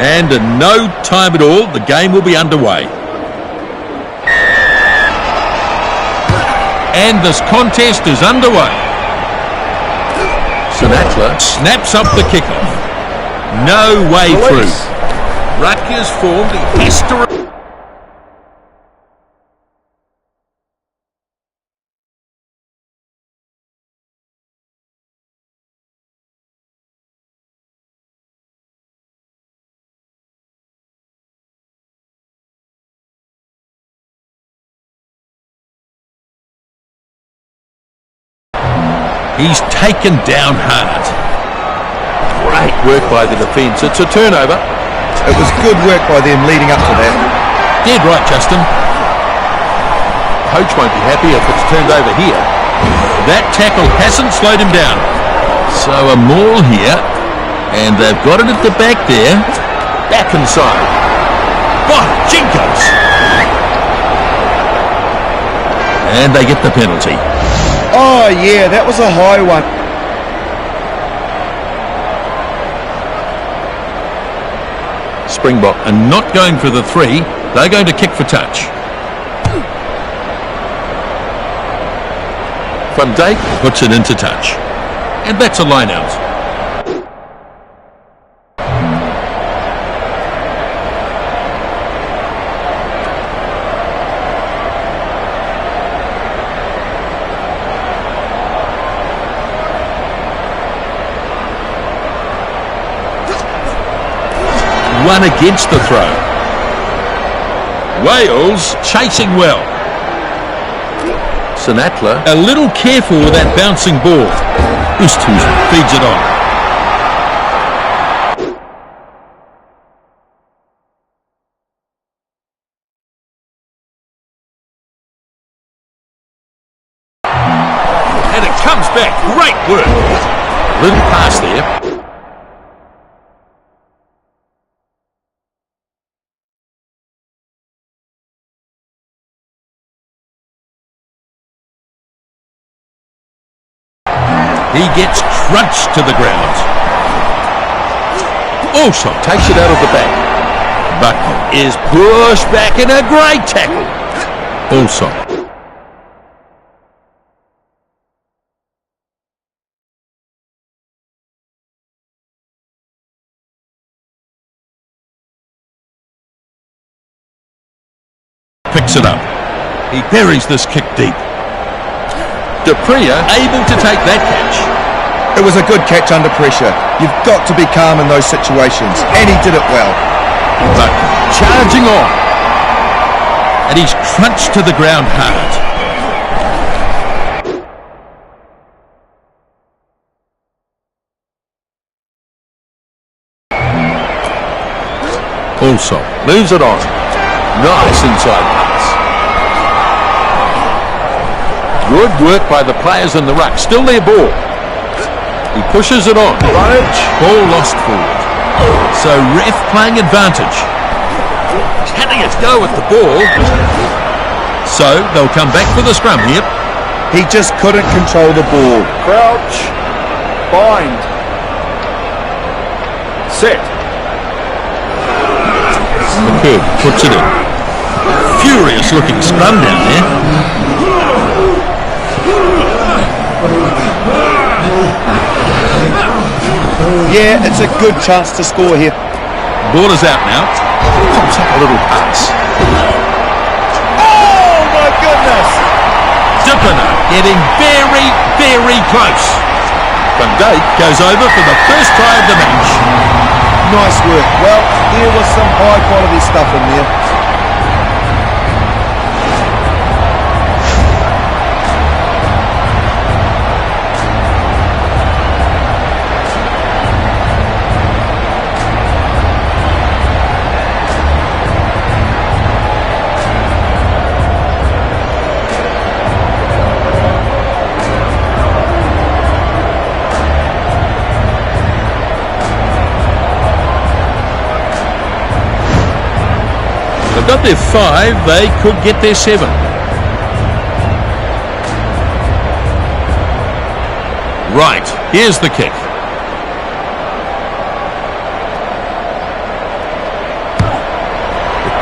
And in no time at all, the game will be underway. And this contest is underway. Sinatla snaps up the kickoff. No way through. Ruck is formed. He has to... He's taken down hard. Great work by the defence. It's a turnover. It was good work by them leading up to that. Dead right, Justin. Coach won't be happy if it's turned over here. That tackle hasn't slowed him down. So a maul here. And they've got it at the back there. Back inside. By Jinkos! And they get the penalty. Oh yeah, that was a high one. Springbok are not going for the 3. They're going to kick for touch. Van Dijk puts it into touch. And that's a line out. One against the throw. Wales chasing well. Sinatla a little careful with that bouncing ball. Ustuz feeds it on. And it comes back. Great work. Little pass there. He gets crunched to the ground. Also takes it out of the back. Buck is pushed back in a great tackle. Also. Picks it up. He buries this kick deep. Dupree able to take that catch. It was a good catch under pressure. You've got to be calm in those situations, and he did it well. But charging on. And he's crunched to the ground hard. Also moves it on. Nice inside pass. Good work by the players in the ruck. Still their ball. He pushes it on. Ball lost forward. So ref playing advantage. He's having a go at the ball. So they'll come back for the scrum here. He just couldn't control the ball. Crouch. Bind. Set. McCurd puts it in. Furious looking scrum down there. Yeah, it's a good chance to score here. Ball is out now. Pops up a little pass. Oh my goodness! Dippener getting very, very close. Van Dijk goes over for the first try of the match. Nice work. Well, there was some high quality stuff in there. They've got their 5, they could get their 7. Right, here's the kick.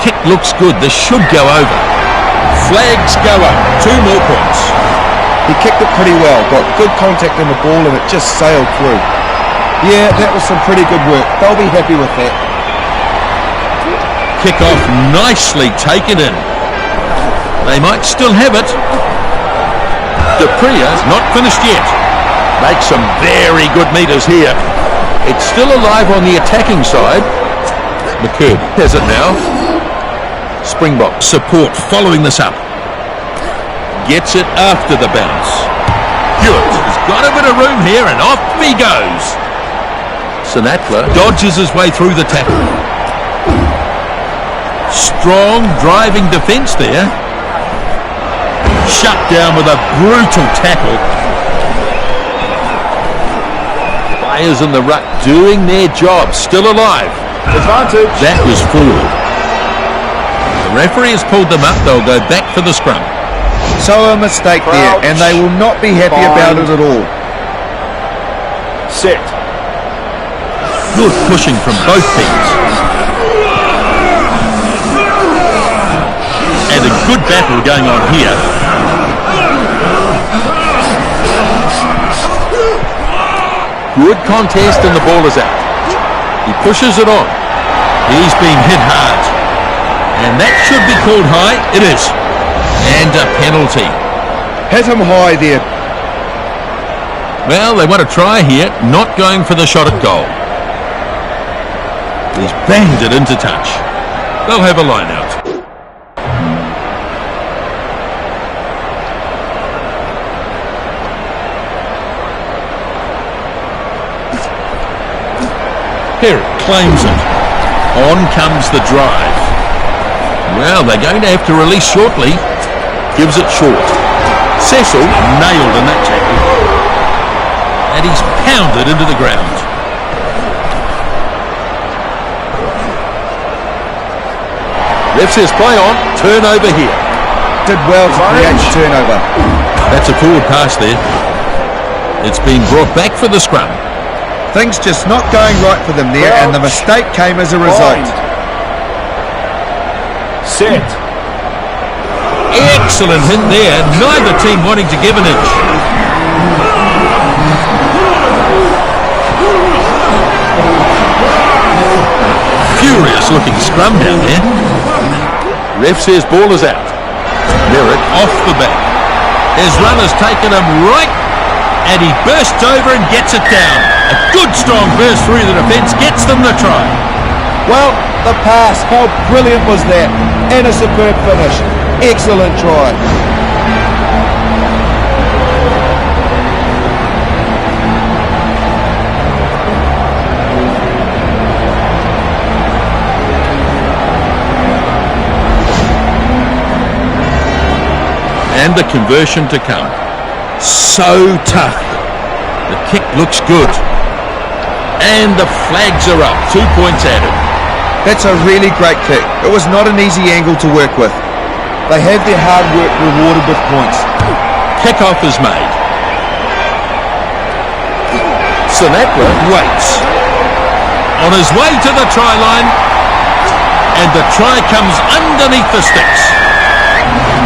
kick looks good. This should go over. Flags go up. 2 more points. He kicked it pretty well, got good contact in the ball and it just sailed through. Yeah, that was some pretty good work. They'll be happy with that. Kick off nicely taken in. They might still have it. Dupria's not finished yet. Makes some very good meters here. It's still alive on the attacking side. McCurdy has it now. Springbok support following this up. Gets it after the bounce. Hewitt has got a bit of room here and off he goes. Sinatla dodges his way through the tackle. Strong driving defence there. Shut down with a brutal tackle. Players in the ruck doing their job, still alive. Advantage. That was forward. The referee has pulled them up, they'll go back for the scrum. So a mistake there, and they will not be happy about it at all. Set. Good pushing from both teams. And a good battle going on here. Good contest and the ball is out. He pushes it on. He's been hit hard. And that should be called high. It is. And a penalty. Hit him high there. Well, they want to try here, not going for the shot at goal. He's banged it into touch. They'll have a line out. Perry claims it. On comes the drive. Well, they're going to have to release shortly. Gives it short. Cecil nailed in that tackle. And he's pounded into the ground. Ref says play on. Turnover here. Did well to create the turnover. That's a forward pass there. It's been brought back for the scrum. Things just not going right for them there, and the mistake came as a result. Set. Excellent hit there. Neither team wanting to give an inch. Furious looking scrum down there. Ref says ball is out. Merritt off the back. His runner's taken him right, and he bursts over and gets it down. A good strong burst through the defence gets them the try. Well, the pass, how brilliant was that? And a superb finish. Excellent try. And the conversion to come. So tough. The kick looks good. And the flags are up. 2 points added. That's a really great kick. It was not an easy angle to work with. They have their hard work rewarded with points. Kick-off is made. Sinatla waits. On his way to the try line. And the try comes underneath the sticks.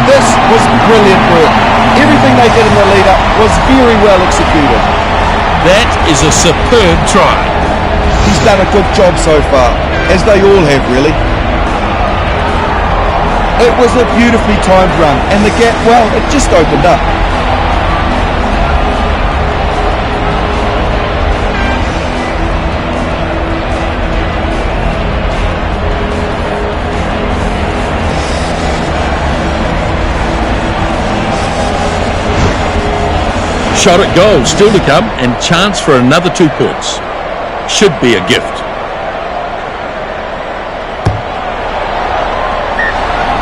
This was brilliant work. Everything they did in the lead-up was very well executed. That is a superb try. He's done a good job so far, as they all have, really. It was a beautifully timed run, and the gap, well, it just opened up. Shot at goal still to come, and chance for another 2 points. Should be a gift.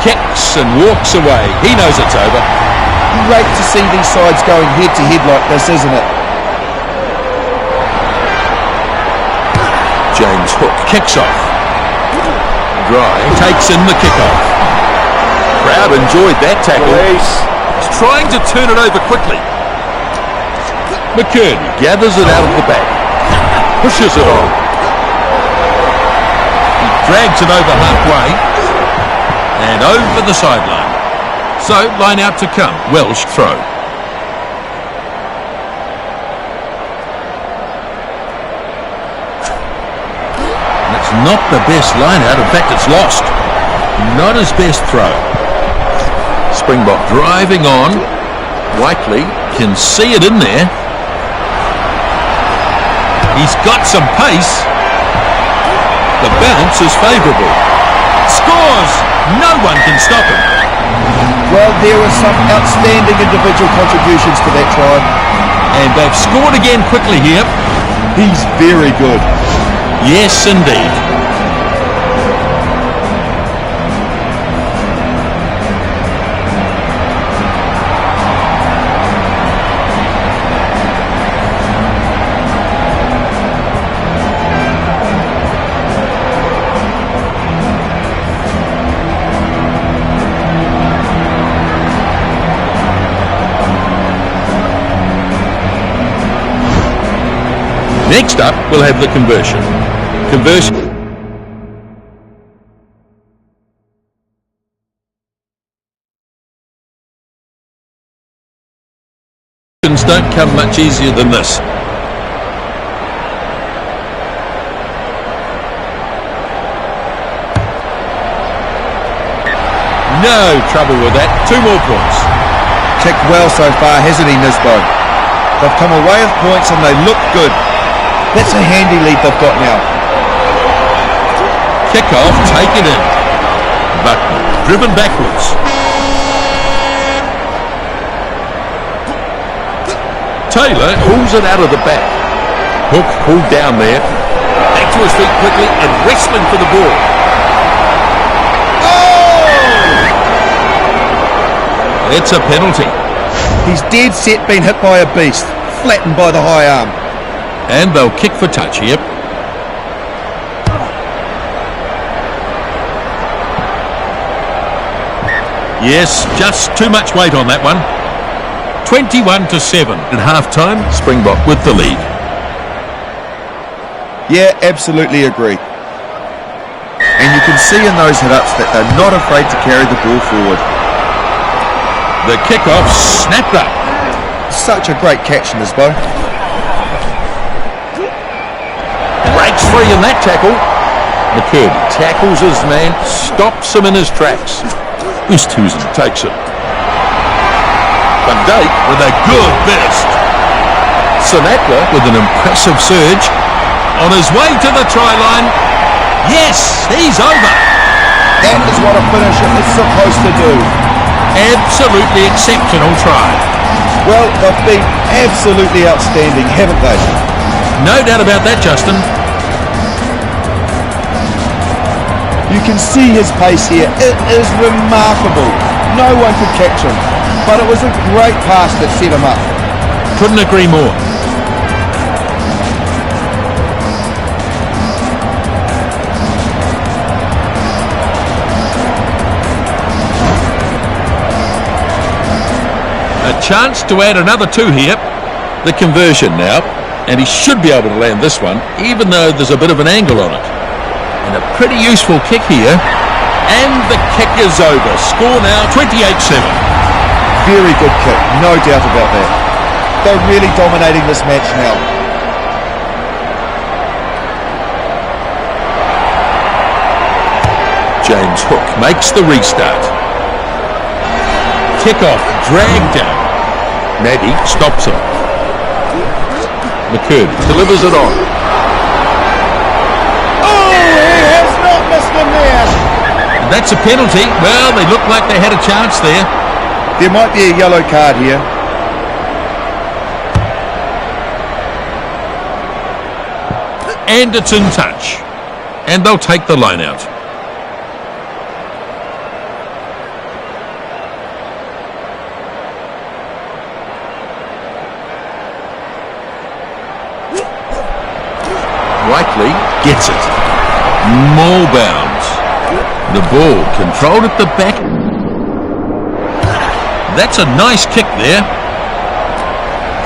Kicks and walks away. He knows it's over. Great to see these sides going head-to-head like this, isn't it? James Hook kicks off. Dry takes in the kick-off. Crowd enjoyed that tackle. He's trying to turn it over quickly. McCurdy gathers it out of the back. Pushes it on. He drags it over halfway. And over the sideline. So, line out to come. Welsh throw. That's not the best line out. In fact, it's lost. Not his best throw. Springbok driving on. Whiteley can see it in there. He's got some pace. The bounce is favourable. Scores! No one can stop him. Well, there were some outstanding individual contributions to that try. And they've scored again quickly here. He's very good. Yes, indeed. Next up, we'll have the conversion. Conversions don't come much easier than this. No trouble with that. 2 more points. Kicked well so far, hasn't he, Nisbo? They've come away with points and they look good. That's a handy lead they've got now. Kick off, take it in. Buckner, driven backwards. Taylor pulls it out of the back. Hook pulled down there. Back to his feet quickly and wrestling for the ball. Oh! It's a penalty. He's dead set being hit by a beast, flattened by the high arm. And they'll kick for touch here. Yes, just too much weight on that one. 21-7 at half-time. Springbok with the lead. Yeah, absolutely agree. And you can see in those hit-ups that they're not afraid to carry the ball forward. The kick-off snapped up. Such a great catch, Nisbo. Breaks free in that tackle. McCurdy tackles his man, stops him in his tracks. Oosthuizen takes it. Van Dijk with a good burst. Sinatra with an impressive surge. On his way to the try line. Yes, he's over. That is what a finisher is supposed to do. Absolutely exceptional try. Well, they've been absolutely outstanding, haven't they? No doubt about that, Justin. You can see his pace here. It is remarkable. No one could catch him. But it was a great pass that set him up. Couldn't agree more. A chance to add another 2 here. The conversion now. And he should be able to land this one, even though there's a bit of an angle on it. And a pretty useful kick here. And the kick is over. Score now 28-7. Very good kick, no doubt about that. They're really dominating this match now. James Hook makes the restart. Kick-off dragged down. Maddie stops him. McCurdy delivers it on. Oh, he has not missed him there. And that's a penalty. Well, they looked like they had a chance there. There might be a yellow card here. And it's in touch. And they'll take the line out. Whiteley gets it. More bounds. The ball controlled at the back. That's a nice kick there.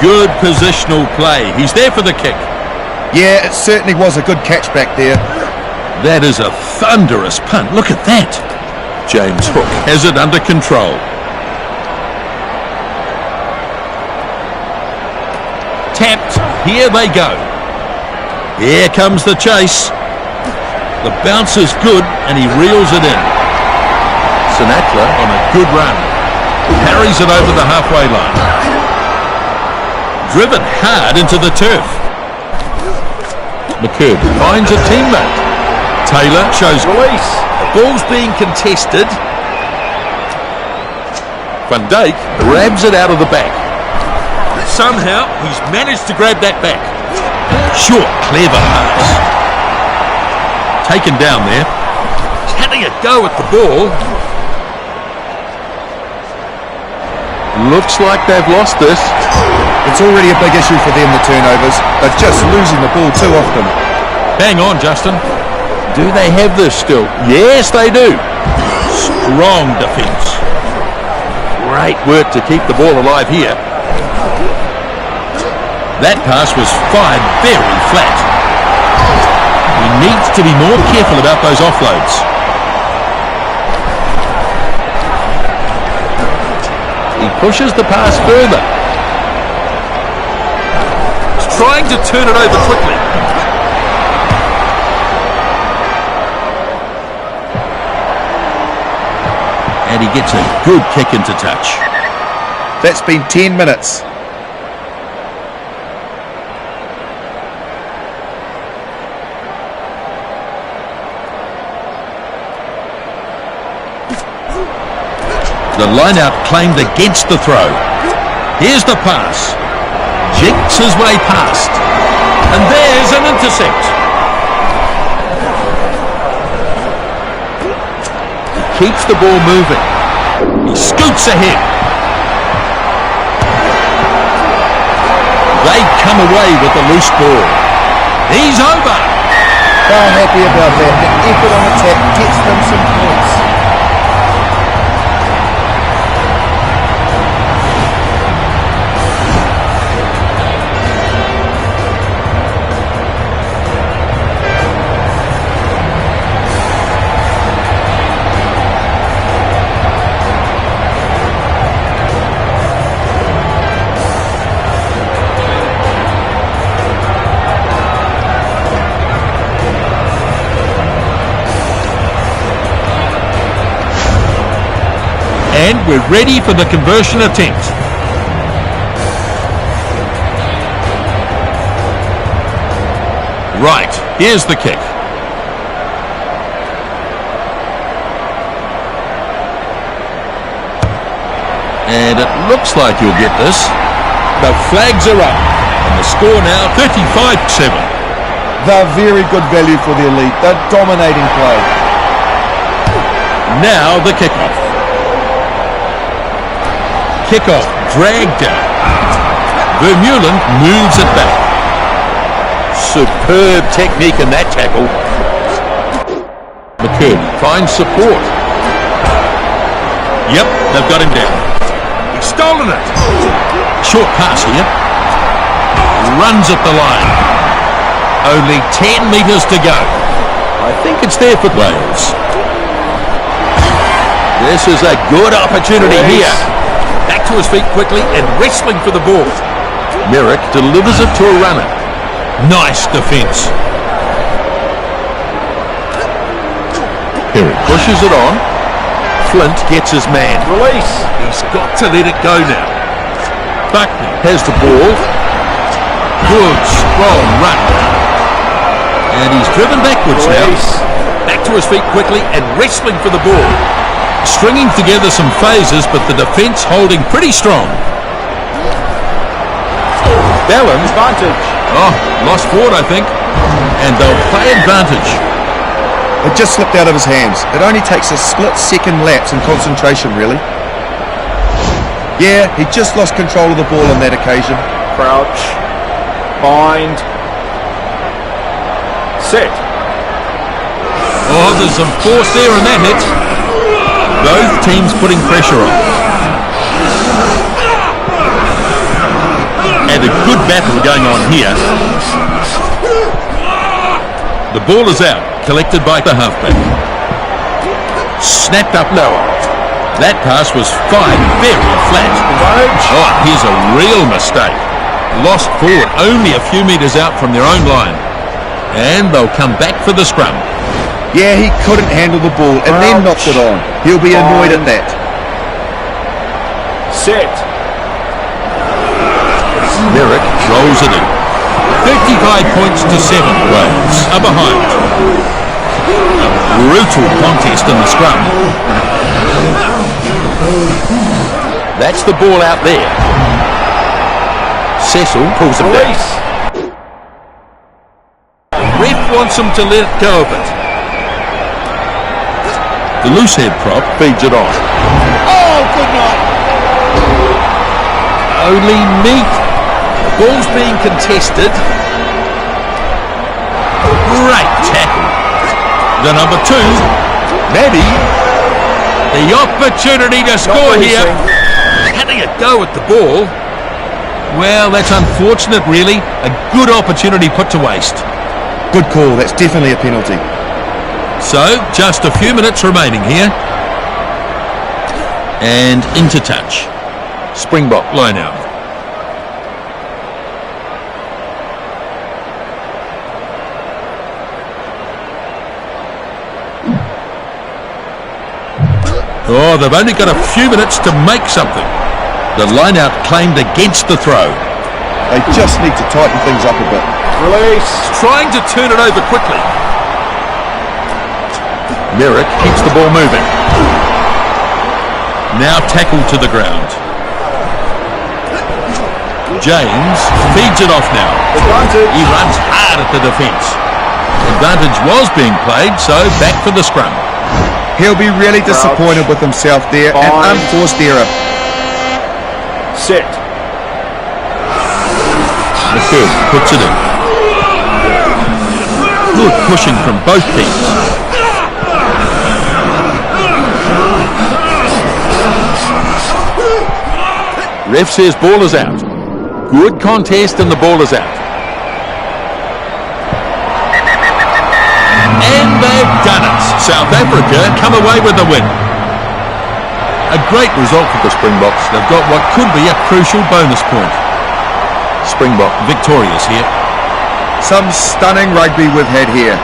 Good positional play. He's there for the kick. Yeah, it certainly was a good catch back there. That is a thunderous punt. Look at that. James Hook has it under control. Tapped. Here they go. Here comes the chase. The bounce is good and he reels it in. Sinatla on a good run. Carries it over the halfway line. Driven hard into the turf. McCurd finds a teammate. Taylor shows Release. the ball's being contested. Van Dijk grabs it out of the back. Somehow he's managed to grab that back. Short, clever pass. Taken down there. He's having a go at the ball. Looks like they've lost this. It's already a big issue for them, the turnovers. They're just losing the ball too often. Hang on, Justin. Do they have this still? Yes, they do. Strong defence. Great work to keep the ball alive here. That pass was fired very flat. He needs to be more careful about those offloads. He pushes the pass further. He's trying to turn it over quickly. And he gets a good kick into touch. That's been 10 minutes. The line-out claimed against the throw. Here's the pass. Jinks his way past. And there's an intercept. He keeps the ball moving. He scoots ahead. They come away with the loose ball. He's over. They're happy about that. The effort on attack gets them some points. And we're ready for the conversion attempt. Right, here's the kick. And it looks like you'll get this. The flags are up. And the score now 35-7. They're very good value for the elite. They're dominating play. Now the kickoff. Kickoff dragged out. Vermeulen moves it back. Superb technique in that tackle. McCurd finds support. Yep, they've got him down. He's stolen it. Short pass here. Runs at the line. Only 10 metres to go. I think it's there for Wales. This is a good opportunity here. Back to his feet quickly and wrestling for the ball. Merrick delivers it to a runner. Nice defence. Perry pushes it on. Flint gets his man. Release. He's got to let it go now. Buckney has the ball. Good, strong run. And he's driven backwards now. Back to his feet quickly and wrestling for the ball. Stringing together some phases, but the defence holding pretty strong. Bellin. Advantage. Oh, lost forward, I think. And they'll play advantage. It just slipped out of his hands. It only takes a split-second lapse in concentration, really. Yeah, he just lost control of the ball on that occasion. Crouch. Bind. Set. Oh, there's some force there in that hit. Both teams putting pressure on. And a good battle going on here. The ball is out, collected by the halfback. Snapped up lower. That pass was fired very flat. Oh, here's a real mistake. Lost forward, only a few metres out from their own line. And they'll come back for the scrum. Yeah, he couldn't handle the ball and then knocked it on. He'll be annoyed at that. Set. Merrick rolls it in. 35 points to 7. Wales are behind. A brutal contest in the scrum. That's the ball out there. Cecil pulls it back. Ref wants him to let go of it. The loose head prop feeds it on. Oh, good night. Only meat. Ball's being contested. Great tackle. The number 2, Maddie. The opportunity to score here. Having a go at the ball. Well, that's unfortunate, really. A good opportunity put to waste. Good call. That's definitely a penalty. So, just a few minutes remaining here. And into touch. Springbok line out. Oh, they've only got a few minutes to make something. The line-out claimed against the throw. They just need to tighten things up a bit. Release. Trying to turn it over quickly. Merrick keeps the ball moving. Now tackled to the ground. James feeds it off now. Advantage. He runs hard at the defence. Advantage was being played, so back for the scrum. He'll be really disappointed with himself there. An unforced error. Set. McCurd puts it in. Good pushing from both teams. Ref says ball is out. Good contest and the ball is out. And they've done it. South Africa come away with the win. A great result for the Springboks. They've got what could be a crucial bonus point. Springbok victorious here. Some stunning rugby we've had here.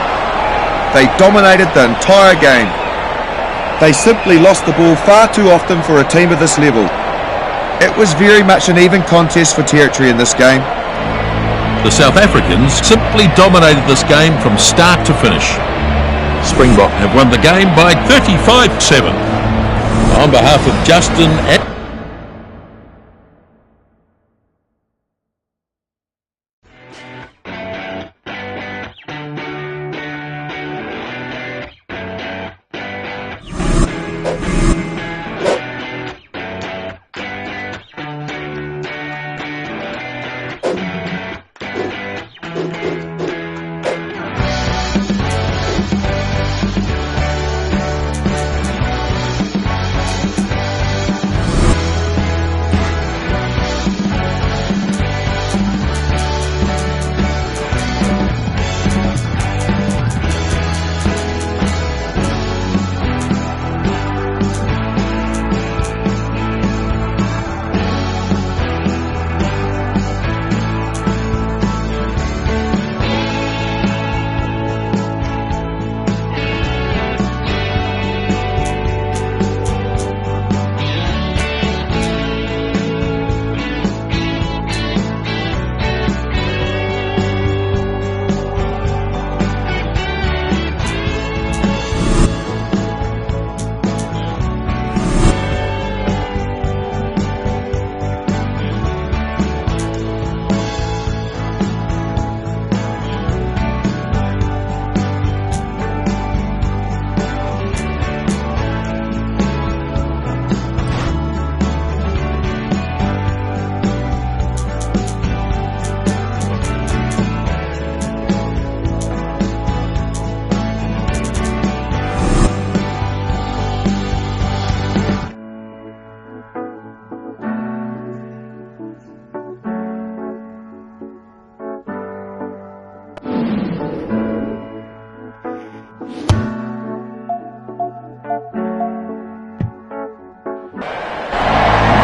They dominated the entire game. They simply lost the ball far too often for a team of this level. It was very much an even contest for territory in this game. The South Africans simply dominated this game from start to finish. Springbok have won the game by 35-7. On behalf of Justin at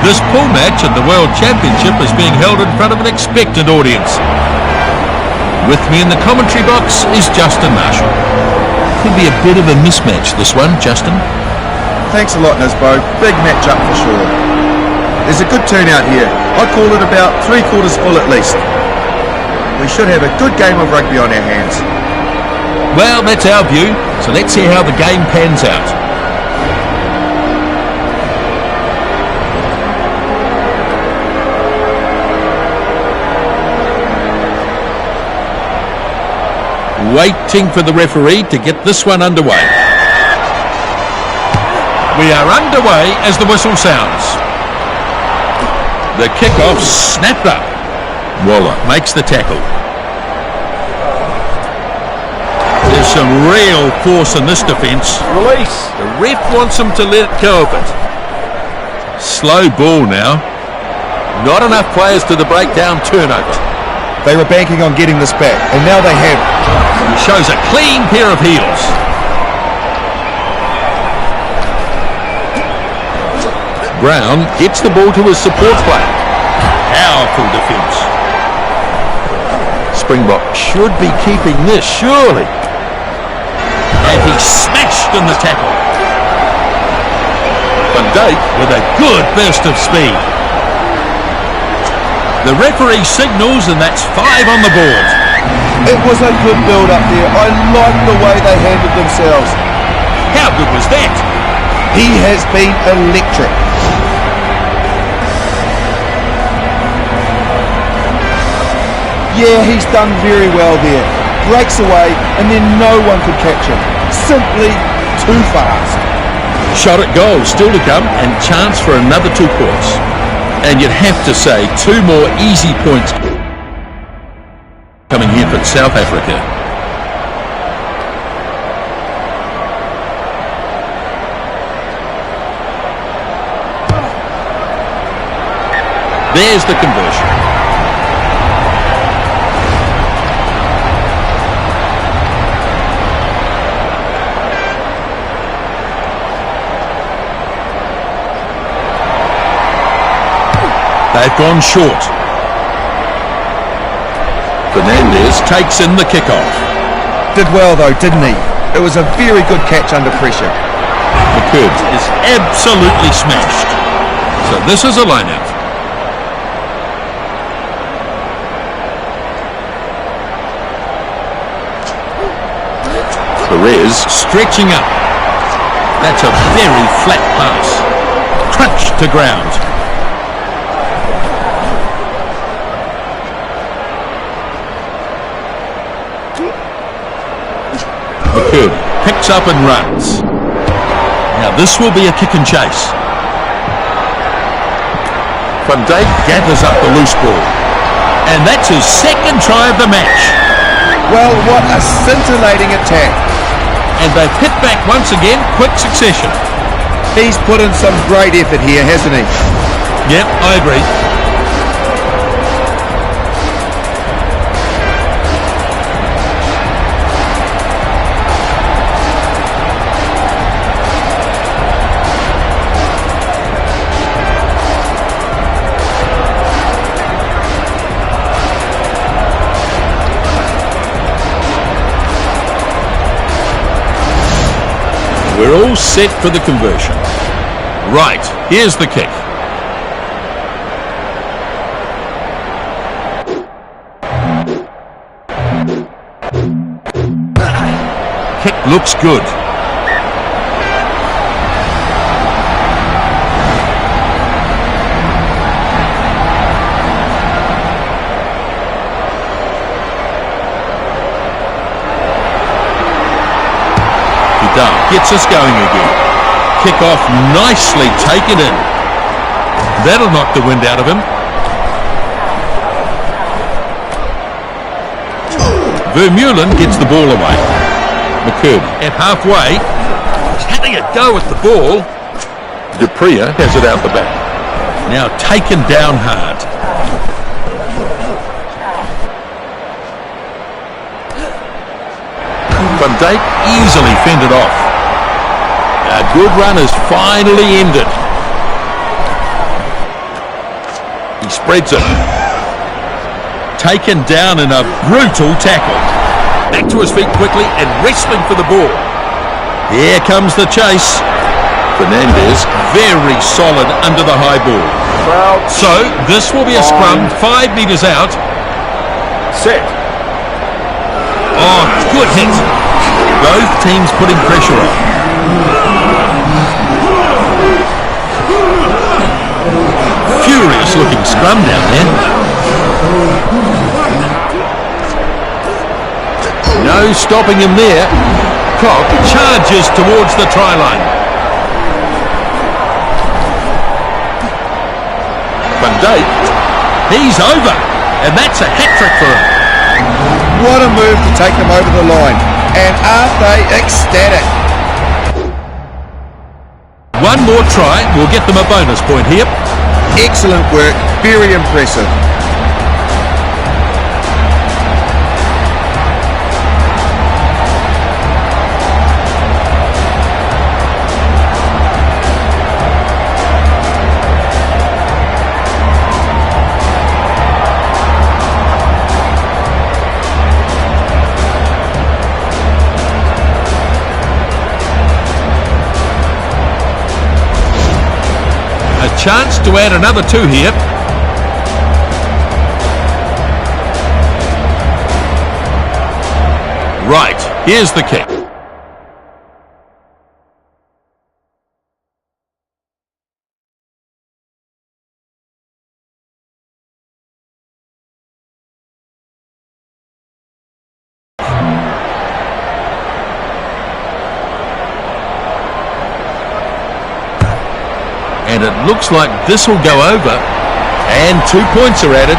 This pool match in the World Championship is being held in front of an expectant audience. With me in the commentary box is Justin Marshall. Could be a bit of a mismatch, this one, Justin. Thanks a lot, Nisbo. Big match-up for sure. There's a good turnout here. I call it about 3/4 full at least. We should have a good game of rugby on our hands. Well, that's our view, so let's see how the game pans out. Waiting for the referee to get this one underway. We are underway as the whistle sounds. The kick-off snapped up. Waller makes the tackle. There's some real force in this defence. Release. The ref wants him to let go of it. Slow ball now. Not enough players to the breakdown turnover. They were banking on getting this back, and now they have. He shows a clean pair of heels. Brown gets the ball to his support player. Powerful defence. Springbok should be keeping this, surely. And he's smashed in the tackle. Van Dijk with a good burst of speed. The referee signals, and that's 5 on the board. It was a good build-up there. I like the way they handled themselves. How good was that? He has been electric. Yeah, he's done very well there. Breaks away, and then no one could catch him. Simply too fast. Shot at goal still to come, and chance for another 2 points. And you'd have to say 2 more easy points coming here from South Africa. There's the conversion. They've gone short. Fernandez takes in the kickoff. Did well though, didn't he? It was a very good catch under pressure. McCurd is absolutely smashed. So this is a line-out. Perez stretching up. That's a very flat pass. Crunched to ground. McCurd picks up and runs. Now this will be a kick and chase. Van Dijk gathers up the loose ball. And that's his second try of the match. Well, what a scintillating attack. And they've hit back once again, quick succession. He's put in some great effort here, hasn't he? Yep, I agree. We're all set for the conversion. Right, here's the kick. Kick looks good. Gets us going again. Kick off nicely taken in. That'll knock the wind out of him. Vermeulen gets the ball away. McCurd at halfway. He's having a go at the ball. Dupria has it out the back. Now taken down hard. Van Dijk easily fended off. A good run is finally ended. spreads it. Taken down in a brutal tackle. Back to his feet quickly and wrestling for the ball. Here comes the chase. Fernandez very solid under the high ball. Crouch. So this will be a scrum 5 metres out. Set. Oh, good hit. Both teams putting pressure on. Furious looking scrum down there. No stopping him there. Cock charges towards the try line. Van Dijk, he's over, and that's a hat-trick for him. What a move to take them over the line. And aren't they ecstatic? One more try will get them a bonus point here. Excellent work, very impressive. A chance to add another 2 here. Right, here's the kick. And it looks like this will go over. And 2 points are added.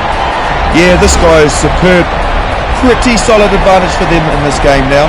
Yeah, this guy is superb. Pretty solid advantage for them in this game now.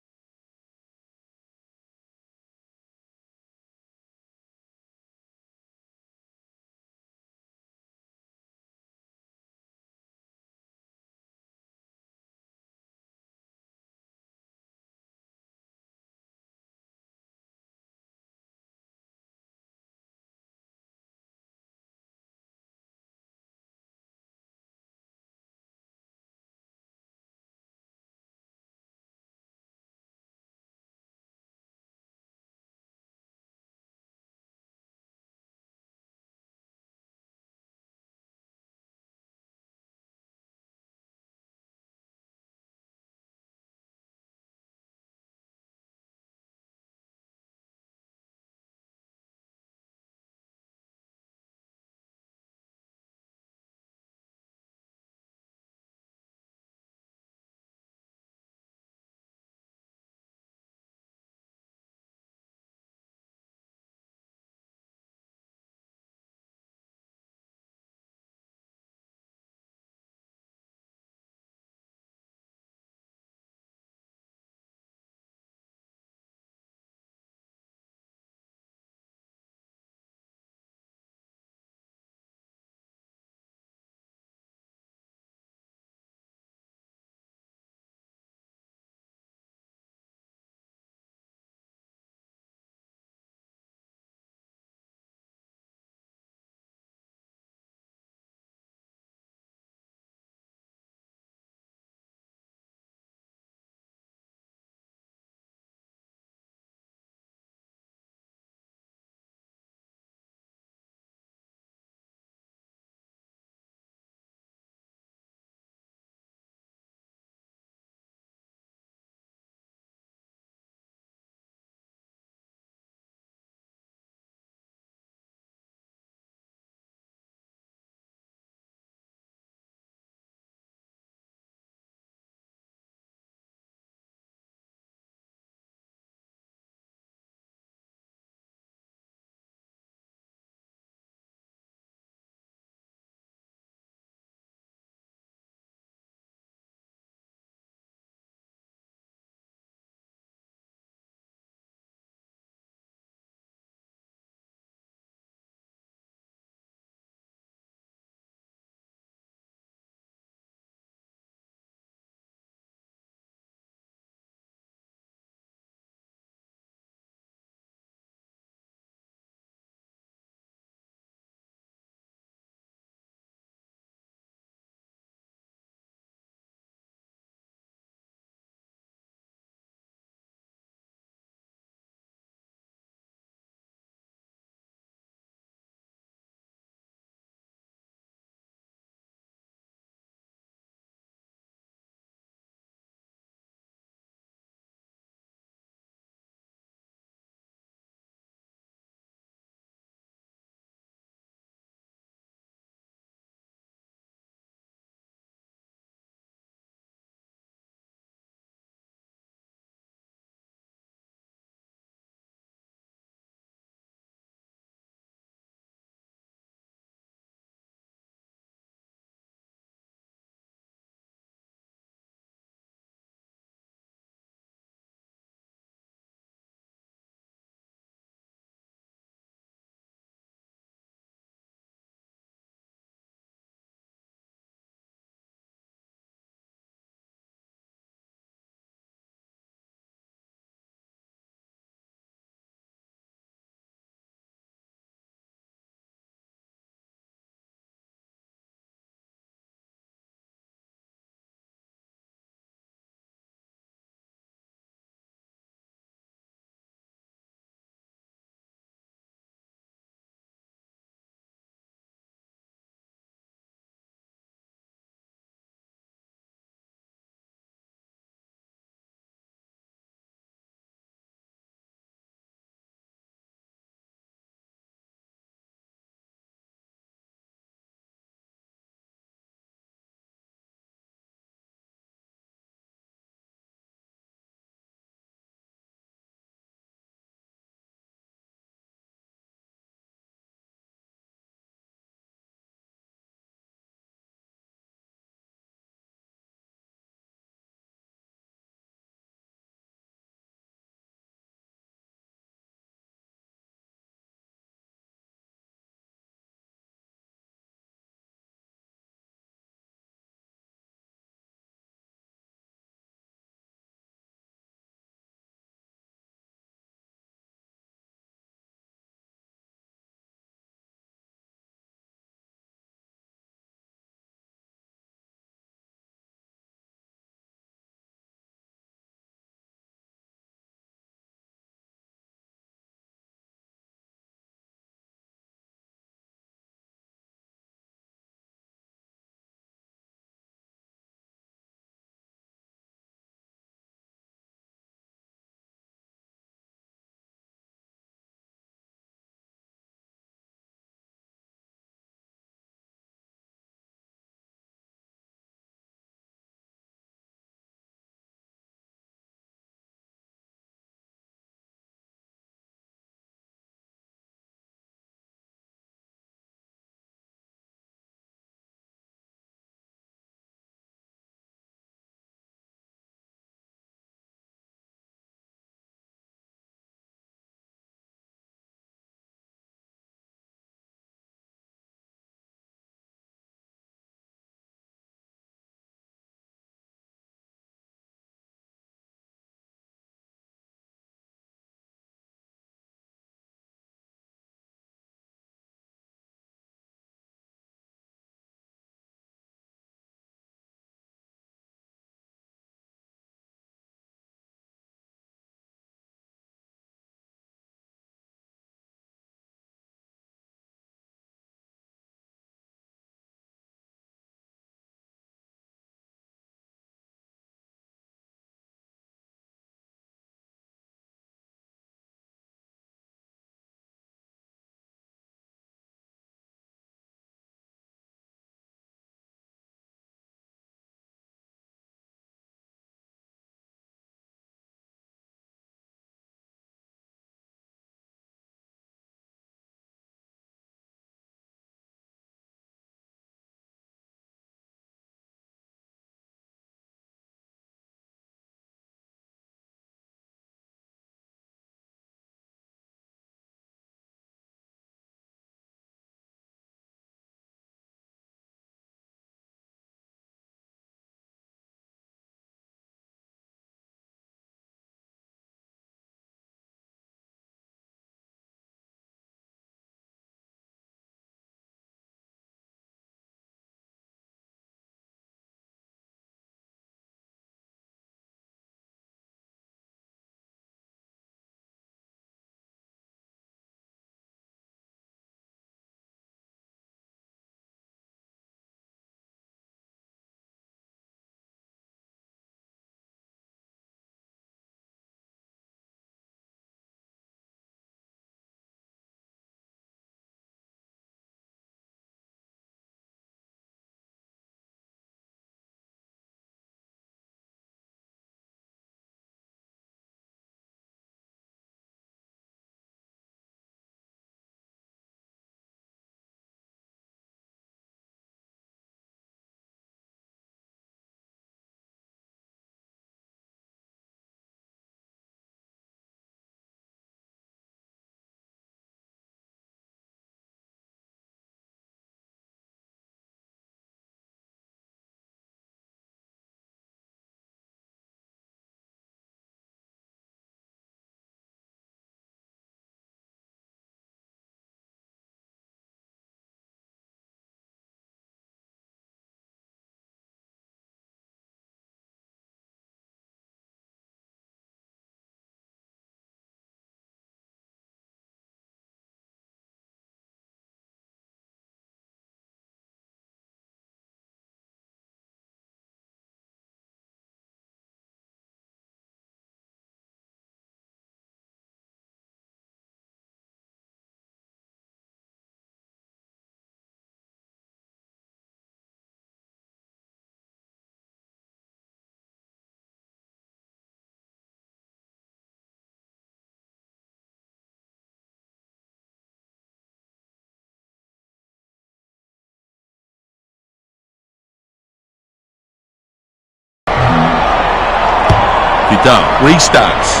Vidal restarts.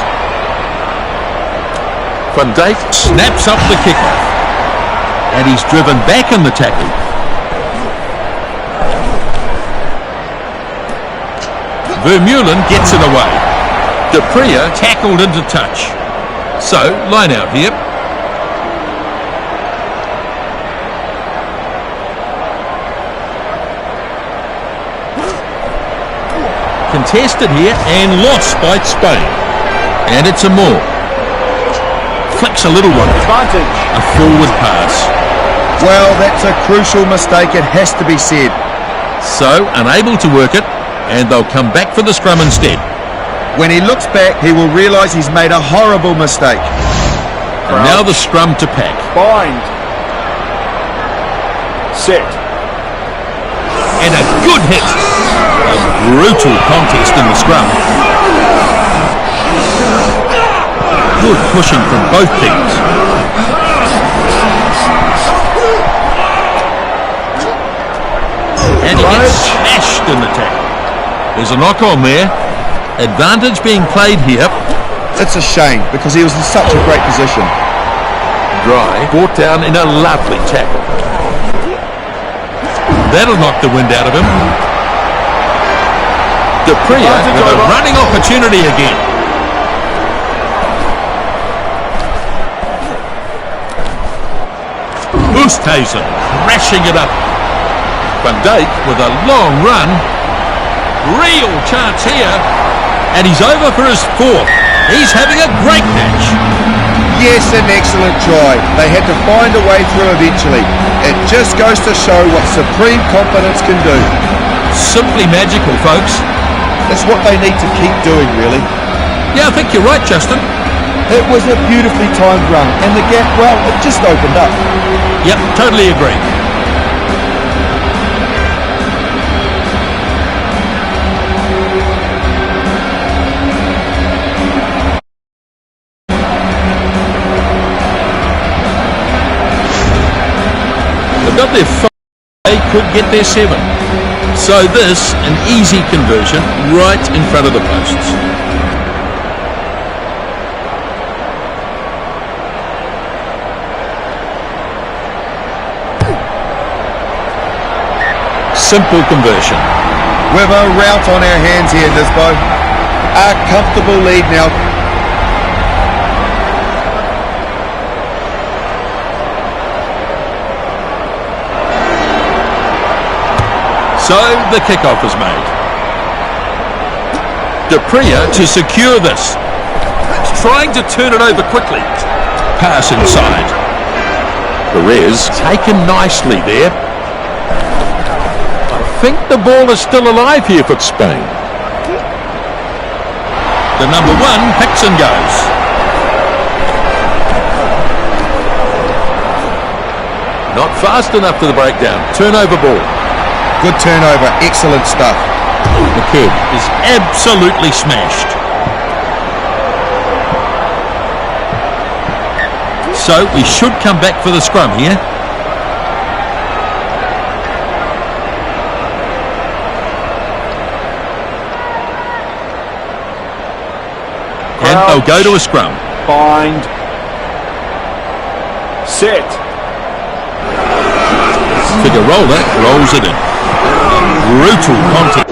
Van Dijk snaps up the kickoff. And he's driven back in the tackle. Vermeulen gets it away. De Pria tackled into touch. So, line out here. Contested here and lost by Spain. And it's a more. Flicks a little one. Advantage. A forward pass. Well, that's a crucial mistake, it has to be said. So, unable to work it, and they'll come back for the scrum instead. When he looks back, he will realise he's made a horrible mistake. And now the scrum to pack. Bind. Set. And a good hit. A brutal contest in the scrum. Good pushing from both teams. And he gets smashed in the tackle. There's a knock on there. Advantage being played here. It's a shame, because he was in such a great position. Dry, brought down in a lovely tackle. That'll knock the wind out of him. De Pria with a running opportunity again. Oosthuizen crashing it up. Van Dijk with a long run. Real chance here. And he's over for his fourth. He's having a great match. Yes, an excellent try. They had to find a way through eventually. It just goes to show what supreme confidence can do. Simply magical, folks. It's what they need to keep doing, really. Yeah, I think you're right, Justin. It was a beautifully timed run, and the gap, well, it just opened up. Yep, totally agree. They've got their 5, they could get their 7. So this, an easy conversion right in front of the posts. Simple conversion. With a rout on our hands here, Nisbo. A comfortable lead now. So the kickoff is made. De Pria to secure this. He's trying to turn it over quickly. Pass inside. Perez taken nicely there. I think the ball is still alive here for Spain. The number 1 picks and goes. Not fast enough for the breakdown. Turnover ball. Good turnover, excellent stuff. The kid is absolutely smashed. So we should come back for the scrum here. And they'll go to a scrum. Bind. Set. Figueroa rolls it in. Brutal contest.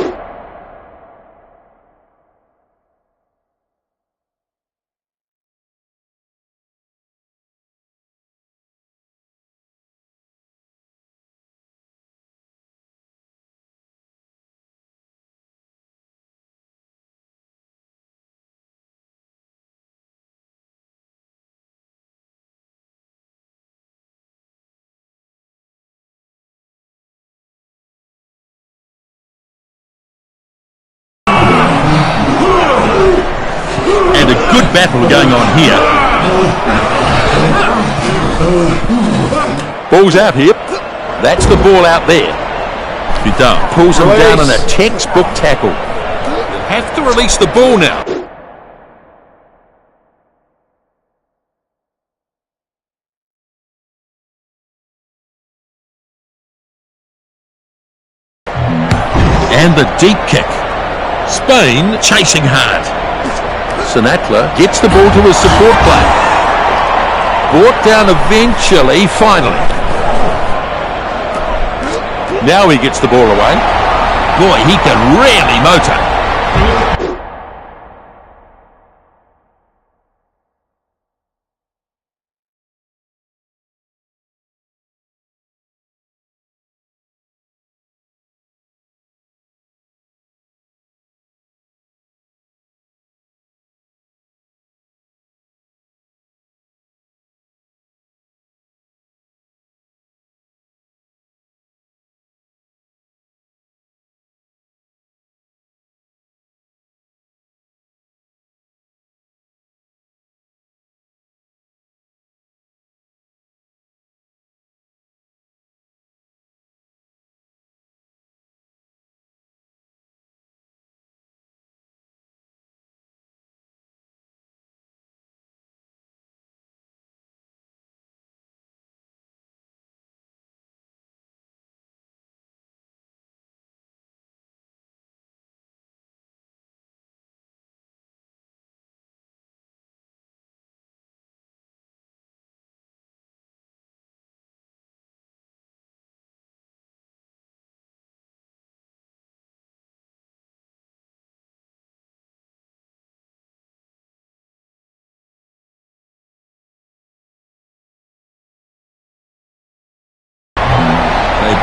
And a good battle going on here. Ball's out here. That's the ball out there. Vidal pulls him down in a textbook tackle. Have to release the ball now. And the deep kick. Spain chasing hard. Sinatla gets the ball to his support player. Brought down eventually, finally. Now he gets the ball away. Boy, he can really motor.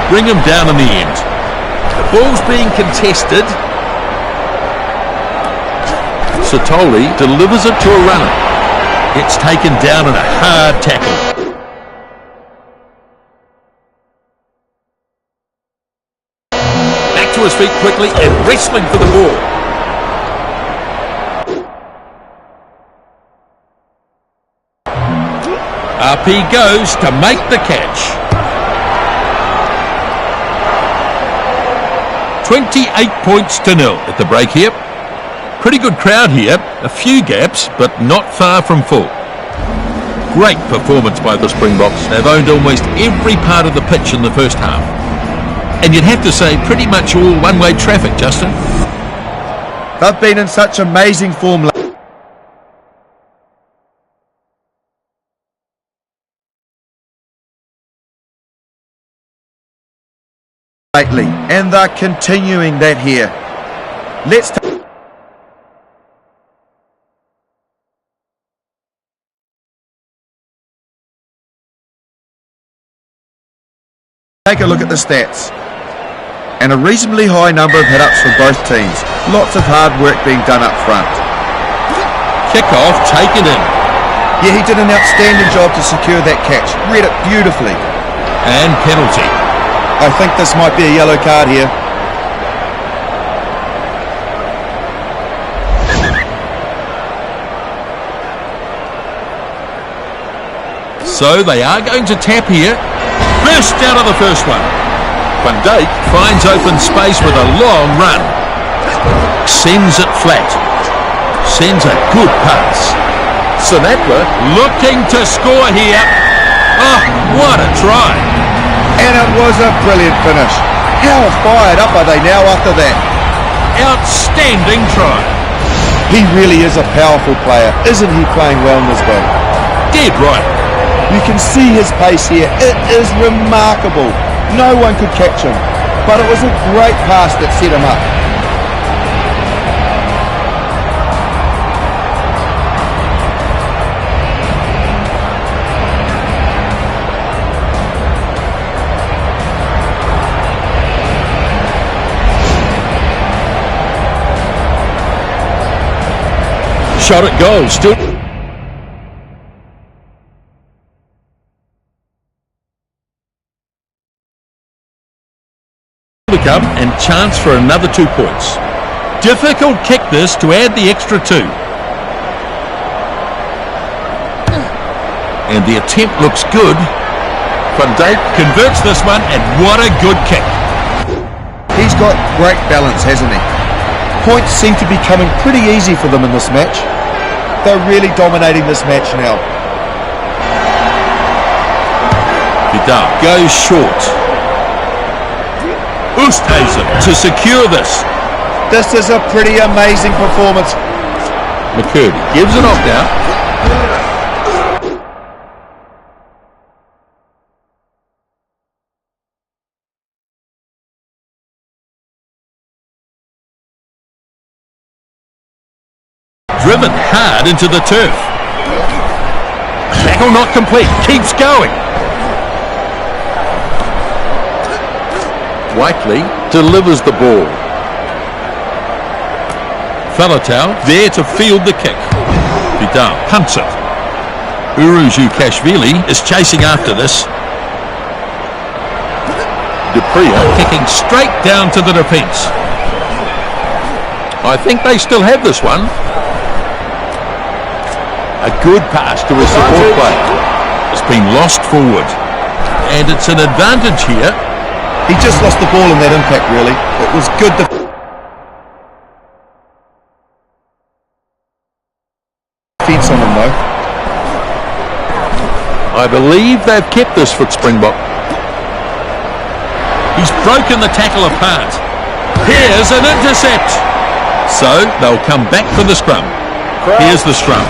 Bring him down in the end. The ball's being contested. Satoli delivers it to a runner. It's taken down in a hard tackle. Back to his feet quickly and wrestling for the ball. Up he goes to make the catch. 28 points to 0 at the break here. Pretty good crowd here. A few gaps, but not far from full. Great performance by the Springboks. They've owned almost every part of the pitch in the first half. And you'd have to say pretty much all one-way traffic, Justin. They've been in such amazing form lately, and they're continuing that here. Let's take a look at the stats. And a reasonably high number of hit-ups from both teams. Lots of hard work being done up front. Kick-off taken in. Yeah, he did an outstanding job to secure that catch. Read it beautifully. And penalty. I think this might be a yellow card here. So they are going to tap here. Burst out of the first one. Van Dijk finds open space with a long run. Sends it flat. Sends a good pass. Sinatla looking to score here. Oh, what a try. And it was a brilliant finish. How fired up are they now after that? Outstanding try. He really is a powerful player. Isn't he playing well in this game? Dead right. You can see his pace here. It is remarkable. No one could catch him. But it was a great pass that set him up. Shot at goal, still to come and chance for another 2 points. Difficult kick this to add the extra 2. And the attempt looks good. Van Dijk converts this one, and what a good kick. He's got great balance, hasn't he? Points seem to be coming pretty easy for them in this match. They're really dominating this match now. Vidal goes short. Oosthuizen to secure this. This is a pretty amazing performance. McCurdy gives it off now. Driven hard into the turf. Tackle not complete. Keeps going. Whiteley delivers the ball. Falatau there to field the kick. Vidal punts it. Uruzukashvili is chasing after this. Dupria kicking straight down to the defence. I think they still have this one. A good pass to his support player. It's been lost forward. And it's an advantage here. He just lost the ball in that impact, really. It was good defence on him, though. I believe they've kept this for Springbok. He's broken the tackle apart. Here's an intercept. So they'll come back for the scrum. Here's the scrum.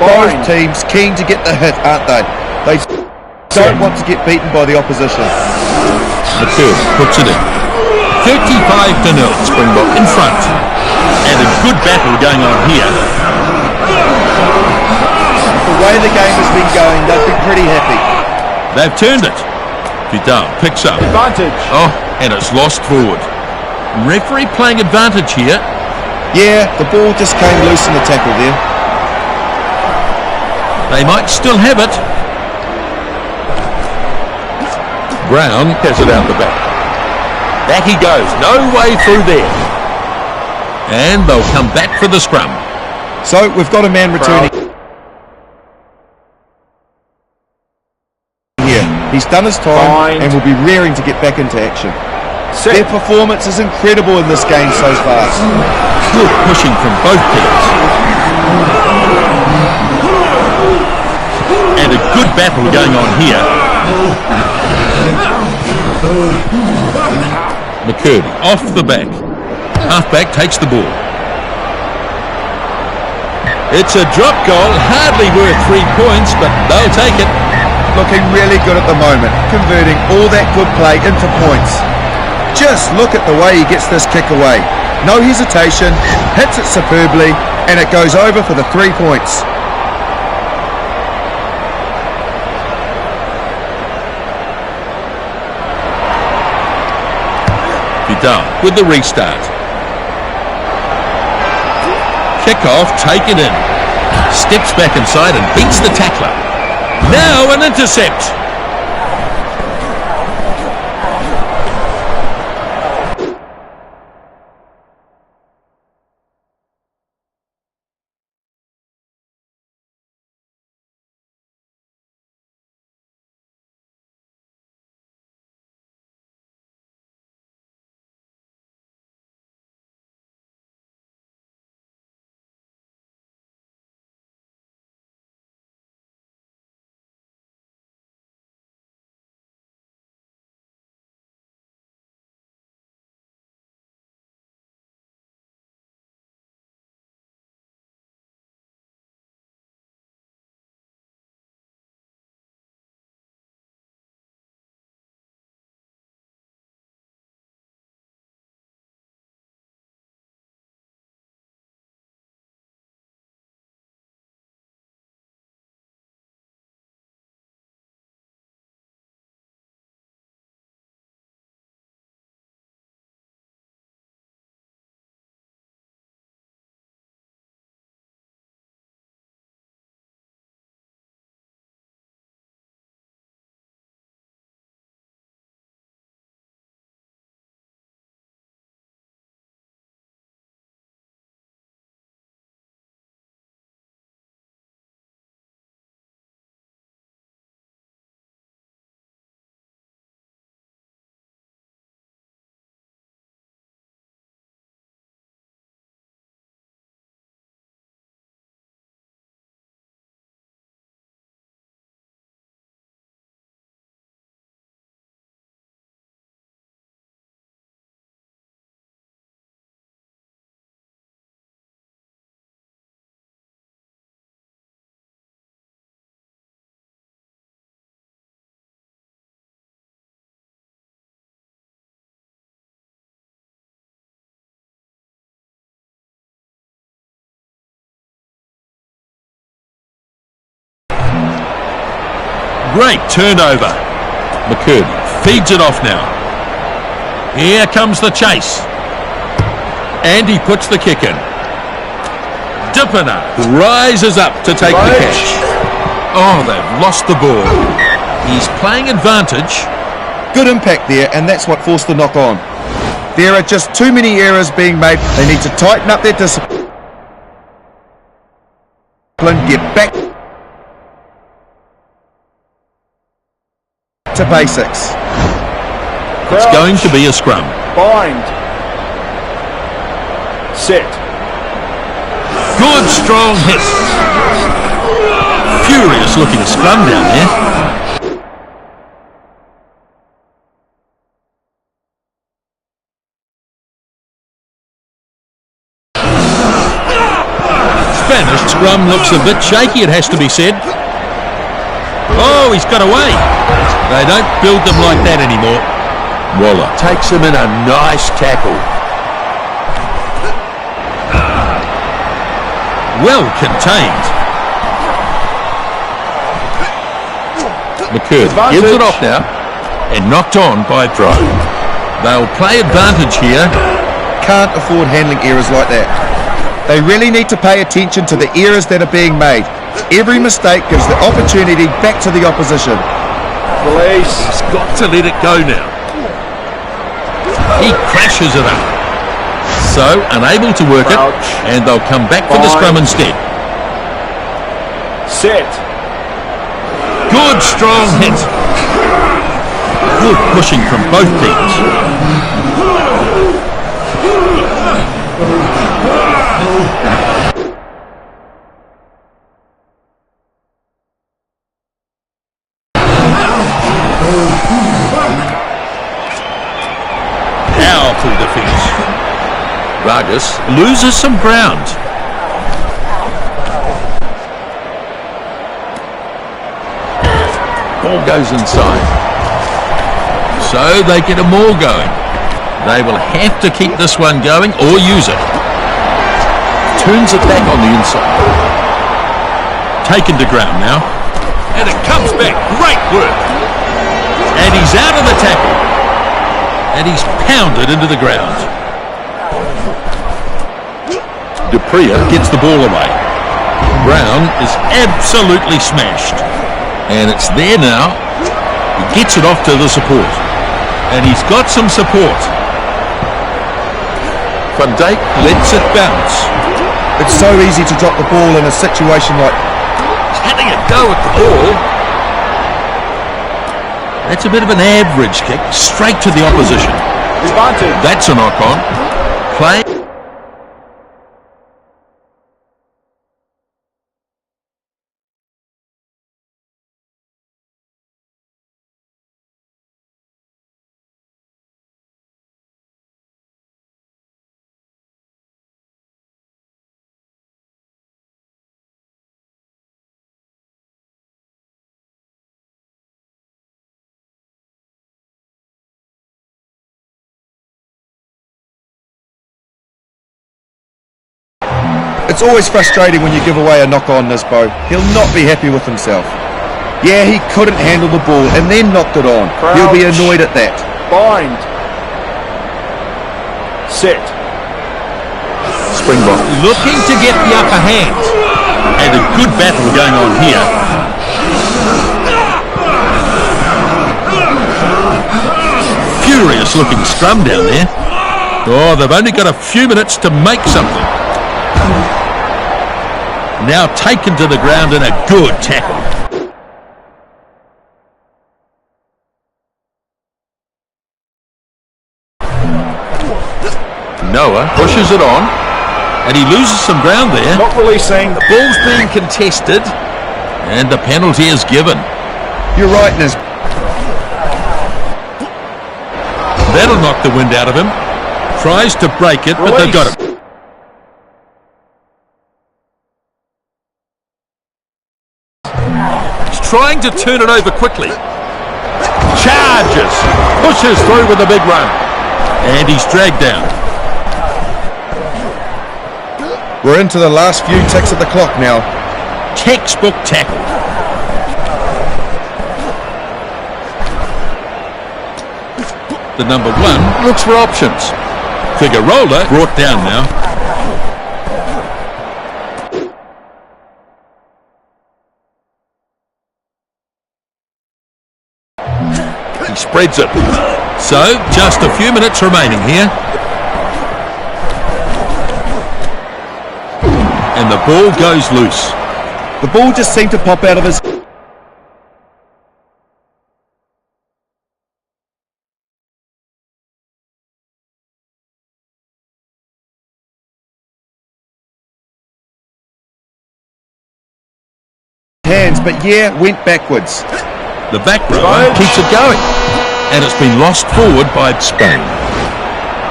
Both teams keen to get the hit, aren't they? They don't want to get beaten by the opposition. McCurdy puts it in. 35-0, Springbok in front. And a good battle going on here. The way the game has been going, they've been pretty happy. They've turned it. Vidal picks up. Advantage. Oh, and it's lost forward. Referee playing advantage here. Yeah, the ball just came loose in the tackle there. They might still have it. Brown has it out the back. Back he goes. No way through there. And they'll come back for the scrum. So we've got a man returning here. He's done his time and will be raring to get back into action. Their performance is incredible in this game so far. Good pushing from both teams. And a good battle going on here. McCurdy off the back. Halfback takes the ball. It's a drop goal, hardly worth 3 points, but they'll take it. Looking really good at the moment, converting all that good play into points. Just look at the way he gets this kick away. No hesitation, hits it superbly, and it goes over for the 3 points. Vidal with the restart. Kick-off, taken in. Steps back inside and beats the tackler. Now an intercept. Great turnover. McCurdy feeds it off now. Here comes the chase. And he puts the kick in. Dippener rises up to take the catch. Oh, they've lost the ball. He's playing advantage. Good impact there, and that's what forced the knock on. There are just too many errors being made. They need to tighten up their discipline, get back to basics. It's going to be a scrum. Bind. Set. Good strong hit. Furious looking scrum down there. Spanish scrum looks a bit shaky, it has to be said. Oh, he's got away. They don't build them like that anymore. Waller takes him in a nice tackle. Well contained. McCurdy gives it off now and knocked on by throw. They'll play advantage here. Can't afford handling errors like that. They really need to pay attention to the errors that are being made. Every mistake gives the opportunity back to the opposition. Release. He's got to let it go now. He crashes it up. So, unable to work it, and they'll come back for the scrum instead. Set. Good strong hit. Good pushing from both teams. Powerful defence. Vargas loses some ground. Ball goes inside. So they get a maul going. They will have to keep this one going or use it. Turns it back on the inside. Taken to ground now. And it comes back. Great work. And he's out of the tackle. And he's pounded into the ground. Dupria gets the ball away. Brown is absolutely smashed. And it's there now. He gets it off to the support. And he's got some support. Van Dijk lets it bounce. It's so easy to drop the ball in a situation like... He's having a go at the ball. That's a bit of an average kick, straight to the opposition. Advantage. That's a knock on. Play. It's always frustrating when you give away a knock-on, Nisbo. He'll not be happy with himself. Yeah, he couldn't handle the ball and then knocked it on. Crouch. He'll be annoyed at that. Bind. Set. Springbok looking to get the upper hand. And a good battle going on here. Furious looking scrum down there. Oh, they've only got a few minutes to make something. Now taken to the ground in a good tackle. Noah pushes it on, and he loses some ground there. Not releasing. The ball's being contested, and the penalty is given. You're right, Nis. That'll knock the wind out of him. Tries to break it, but they've got him. Trying to turn it over quickly. Charges. Pushes through with a big run. And he's dragged down. We're into the last few ticks of the clock now. Textbook tackle. The number 1 looks for options. Figueroa brought down now. He spreads it. So, just a few minutes remaining here. And the ball goes loose. The ball just seemed to pop out of his... hands, but yeah, went backwards. The back rower keeps it going. And it's been lost forward by Spain.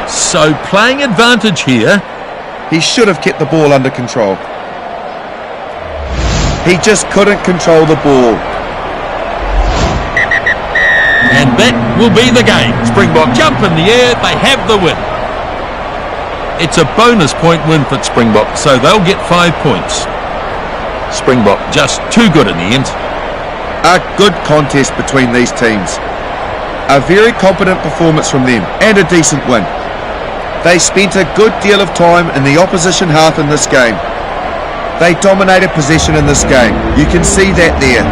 So playing advantage here. He should have kept the ball under control. He just couldn't control the ball. And that will be the game. Springbok jump in the air, they have the win. It's a bonus point win for Springbok, so they'll get 5 points. Springbok just too good in the end. A good contest between these teams. A very competent performance from them and a decent win. They spent a good deal of time in the opposition half in this game. They dominated possession in this game. You can see that there.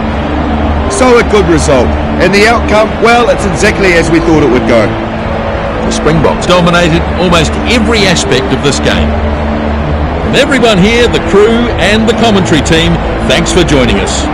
So a good result. And the outcome, well, it's exactly as we thought it would go. The Springboks dominated almost every aspect of this game. From everyone here, the crew and the commentary team, thanks for joining us.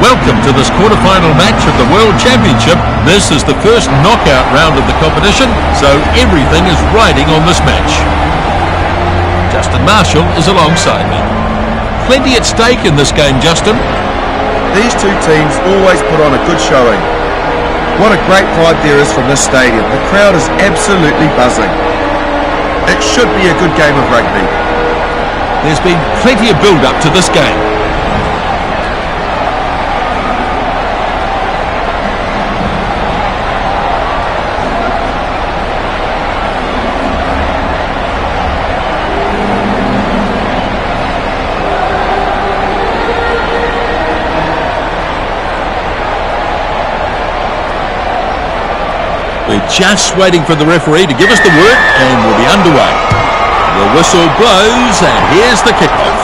Welcome to this quarter-final match of the World Championship. This is the first knockout round of the competition, so everything is riding on this match. Justin Marshall is alongside me. Plenty at stake in this game, Justin. These two teams always put on a good showing. What a great vibe there is from this stadium. The crowd is absolutely buzzing. It should be a good game of rugby. There's been plenty of build-up to this game. We're just waiting for the referee to give us the word and we'll be underway. The whistle blows and here's the kickoff.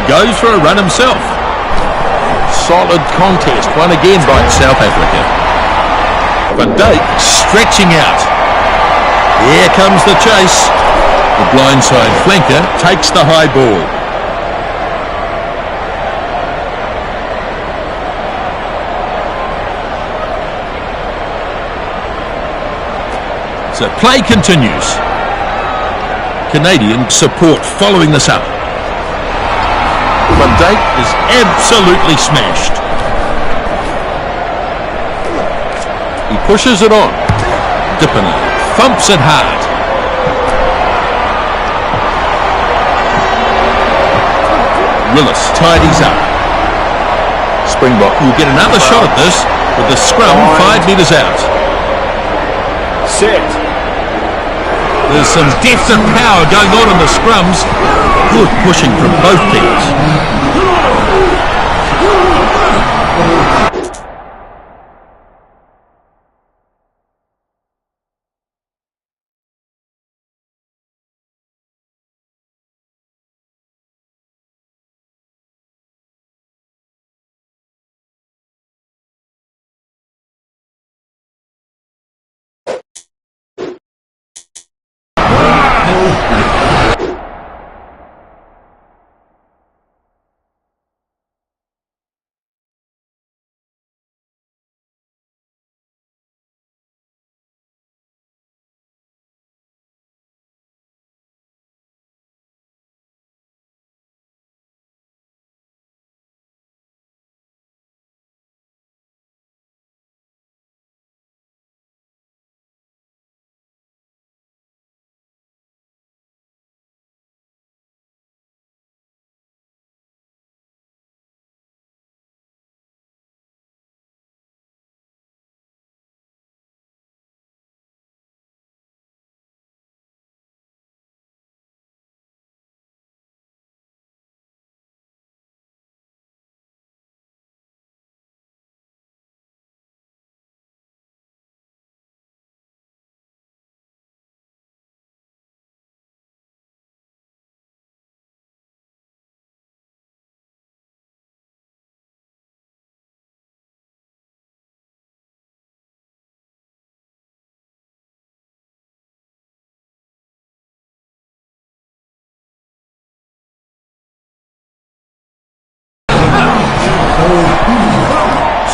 Goes for a run himself. Solid contest, won again by South Africa. Van Dijk stretching out. Here comes the chase. The blindside flanker takes the high ball. So play continues. Canadian support following this up. But Date is absolutely smashed. He pushes it on. Dippin thumps it hard. Willis tidies up. Springbok will get another shot at this with the scrum 5 metres out. Set. There's some depth and power going on in the scrums. Good pushing from both teams.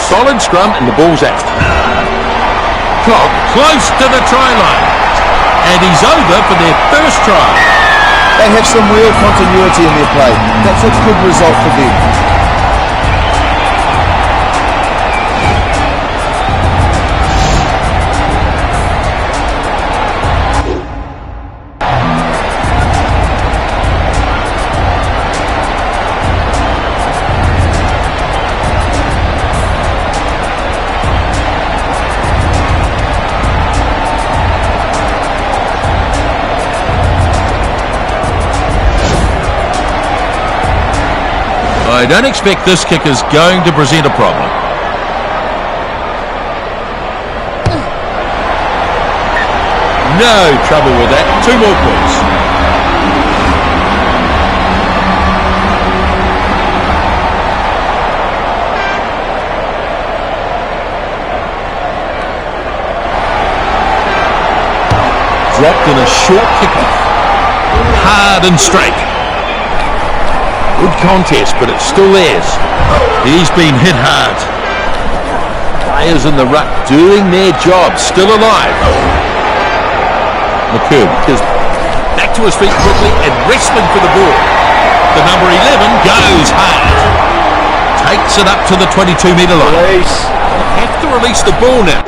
Solid scrum and the ball's out. Clock close to the try line. And he's over for their first try. They have some real continuity in their play. That's a good result for them. I don't expect this kick is going to present a problem. No trouble with that. 2 more points. Dropped in a short kickoff. Hard and straight. Good contest, but it's still theirs. He's been hit hard. Players in the ruck doing their job, still alive. McCurb is back to his feet quickly and wrestling for the ball. The number 11 goes hard. Takes it up to the 22-metre line. Release. Have to release the ball now.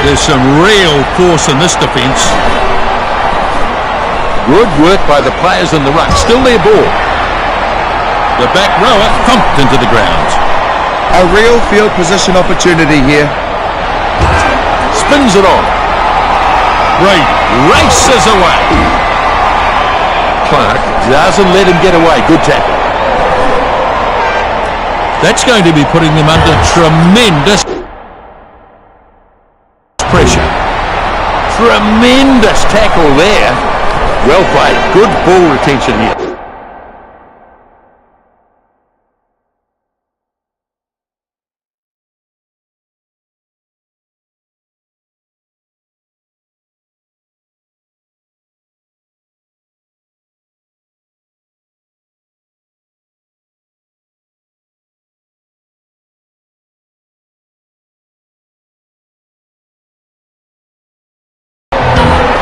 There's some real force in this defence. Good work by the players in the ruck. Still their ball. The back rower thumped into the ground. A real field position opportunity here. Spins it on. Brady races away. Clark doesn't let him get away. Good tackle. That's going to be putting them under tremendous pressure. Tremendous tackle there. Well played. Good ball retention here.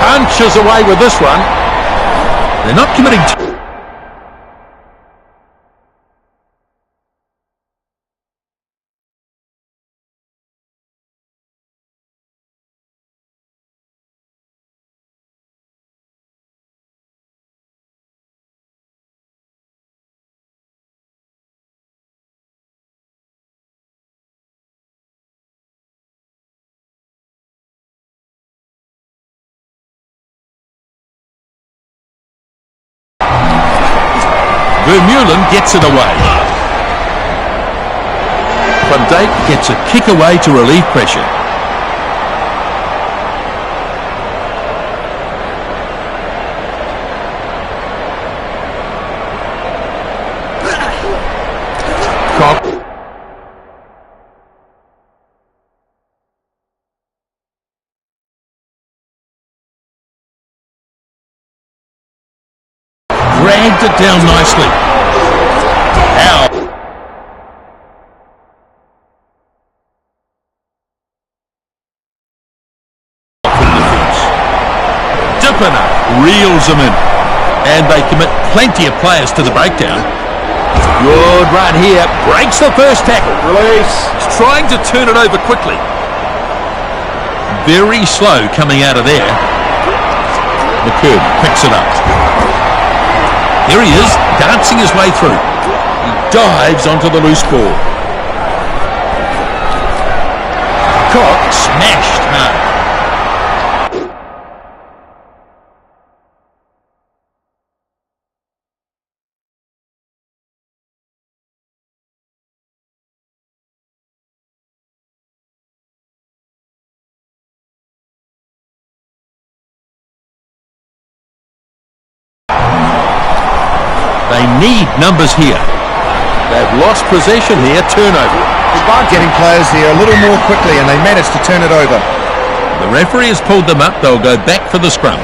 punches away with this one. They're not committing. Vermeulen gets it away. Van Dijk gets a kick away to relieve pressure. Cock. Dragged it down nicely. How? Dippener reels them in. And they commit plenty of players to the breakdown. Good run here. Breaks the first tackle. Release. He's trying to turn it over quickly. Very slow coming out of there. McCurd picks it up. Here he is, dancing his way through. He dives onto the loose ball. Cock smashed hard. They need numbers here. They've lost possession here, turnover. Getting players here a little more quickly and they managed to turn it over. The referee has pulled them up, they'll go back for the scrum.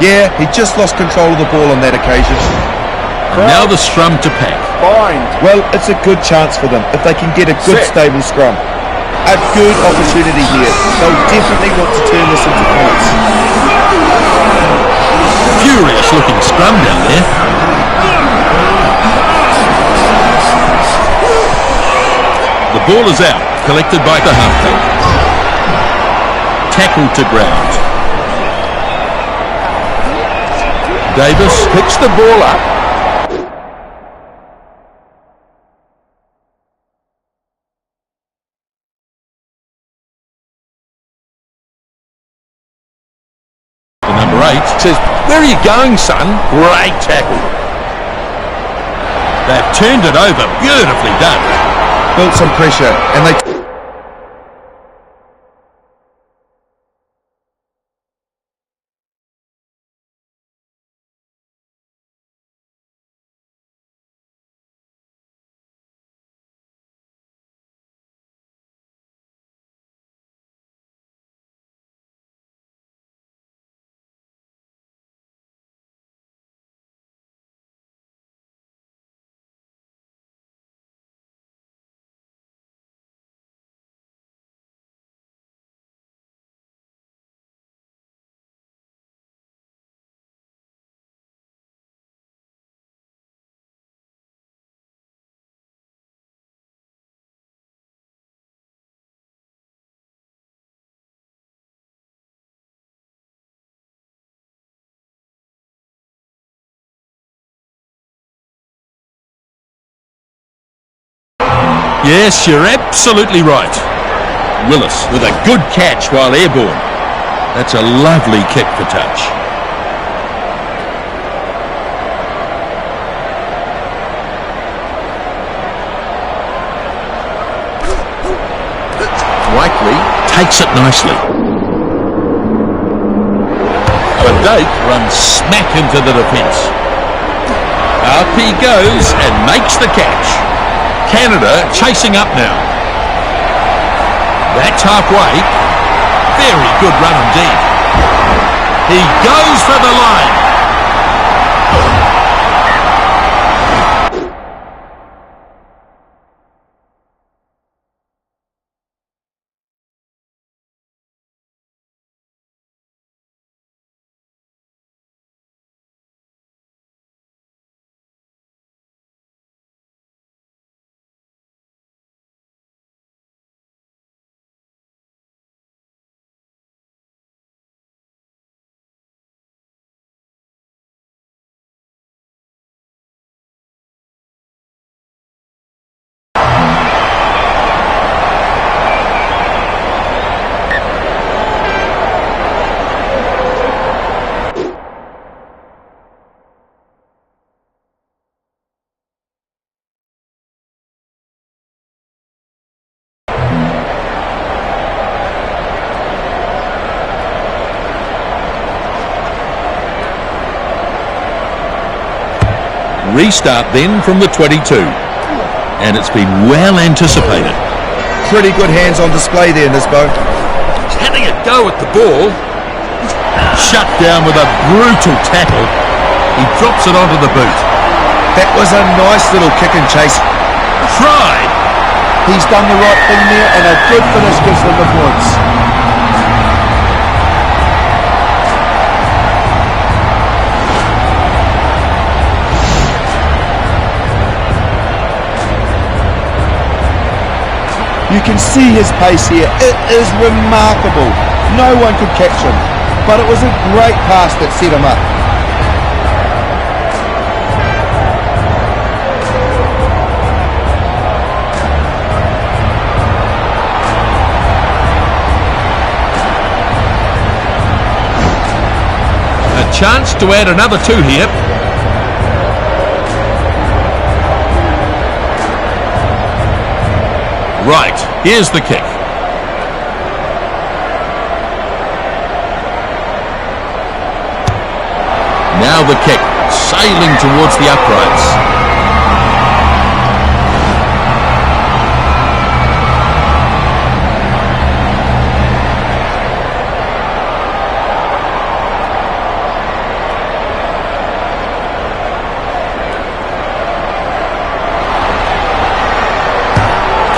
Yeah, he just lost control of the ball on that occasion. And now the scrum to pack. Bind. Well, it's a good chance for them if they can get a good stable scrum. A good opportunity here. They'll definitely want to turn this into points. Furious looking scrum down there. The ball is out, collected by the halfback. Tackled to ground. Davis picks the ball up. The number 8 says, "Where are you going, son?" Great tackle. They've turned it over. Beautifully done. Built some pressure and they... Yes, you're absolutely right. Willis with a good catch while airborne. That's a lovely kick for touch. Whiteley takes it nicely. Van Dijk runs smack into the defence. Up he goes and makes the catch. Canada chasing up now. That's halfway. Very good run indeed. He goes for the line. Restart then from the 22. And it's been well anticipated. Pretty good hands on display there, Nisbo. He's having a go at the ball. Shut down with a brutal tackle. He drops it onto the boot. That was a nice little kick and chase. Try. He's done the right thing there, and a good finish gives them the points. You can see his pace here. It is remarkable. No one could catch him. But it was a great pass that set him up. A chance to add another 2 here. Right, here's the kick. Now the kick, sailing towards the uprights.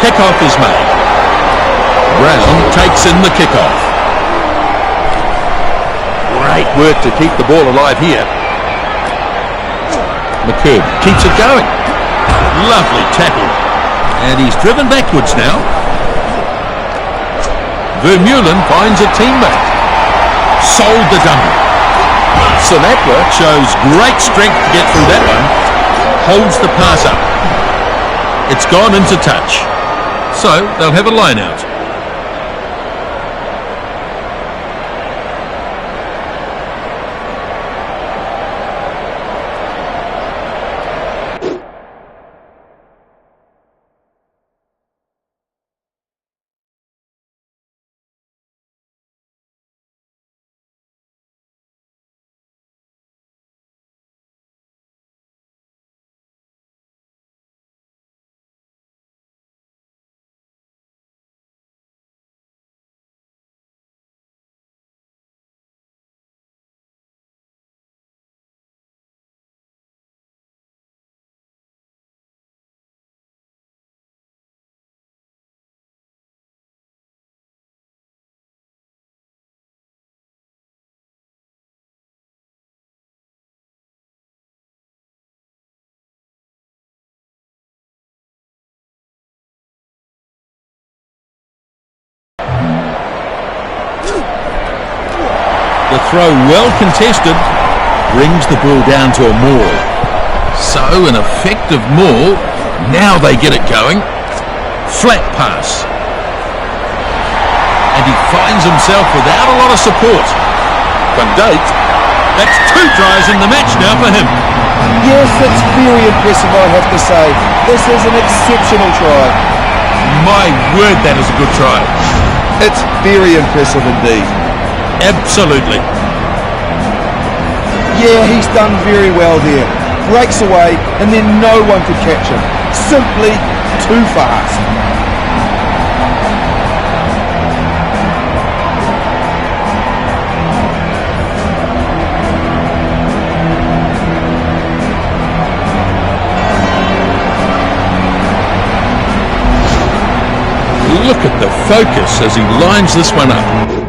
Kickoff is made. Brown takes in the kickoff. Great work to keep the ball alive here. McCurb keeps it going. Lovely tackle. And he's driven backwards now. Vermeulen finds a teammate. Sold the dummy. Sinatra shows great strength to get through that one. Holds the pass up. It's gone into touch. So they'll have a line out. The throw well contested, brings the ball down to a maul. So an effective maul. Now they get it going. Flat pass. And he finds himself without a lot of support. Van Dijk, that's 2 tries in the match now for him. Yes, it's very impressive, I have to say. This is an exceptional try. My word, that is a good try. It's very impressive indeed. Absolutely. Yeah, he's done very well there. Breaks away and then no one could catch him. Simply too fast. Look at the focus as he lines this one up.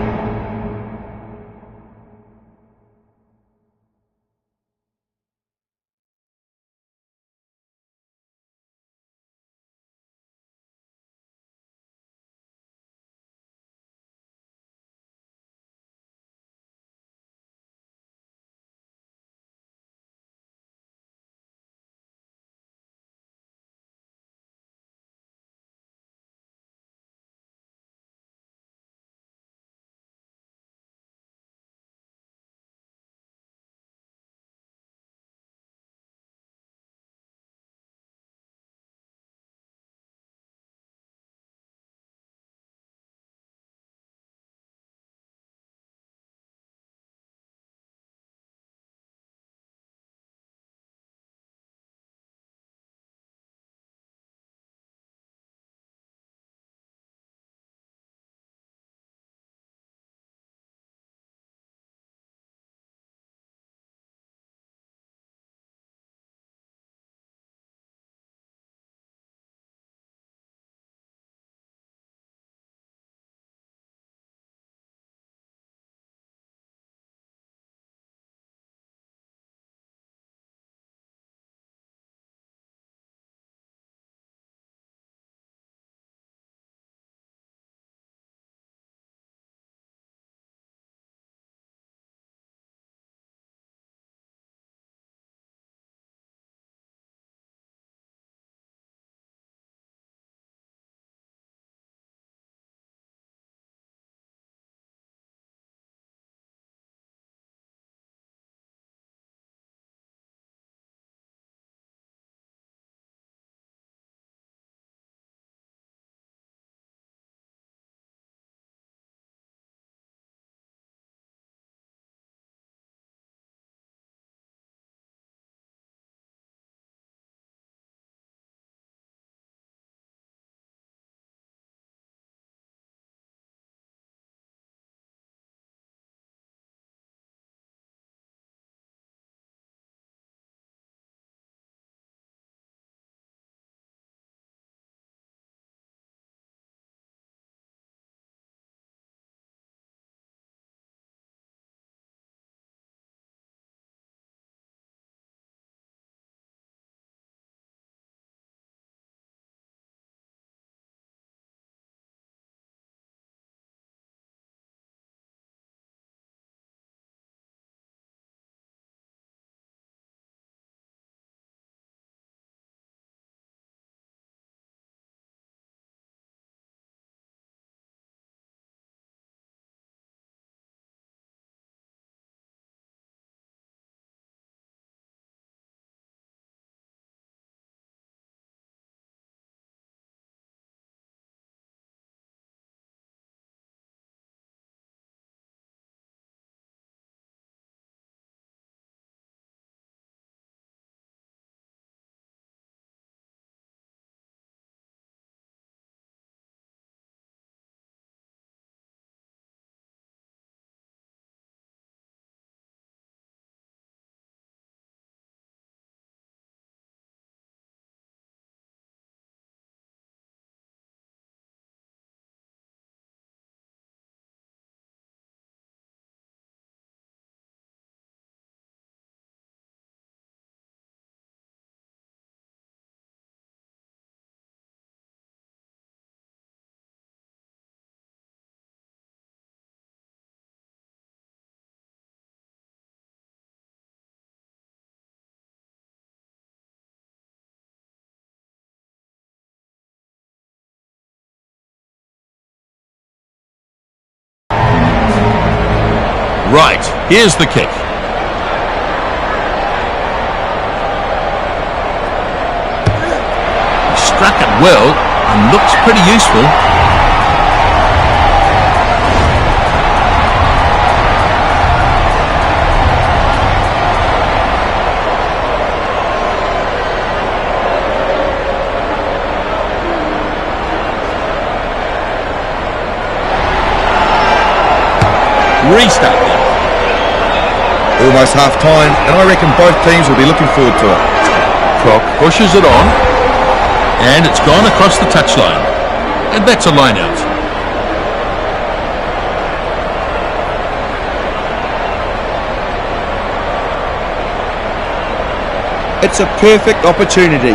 Right, here's the kick. He struck it well and looks pretty useful. Restart them. Almost half time, and I reckon both teams will be looking forward to it. Clock pushes it on, and it's gone across the touchline. And that's a line out. It's a perfect opportunity.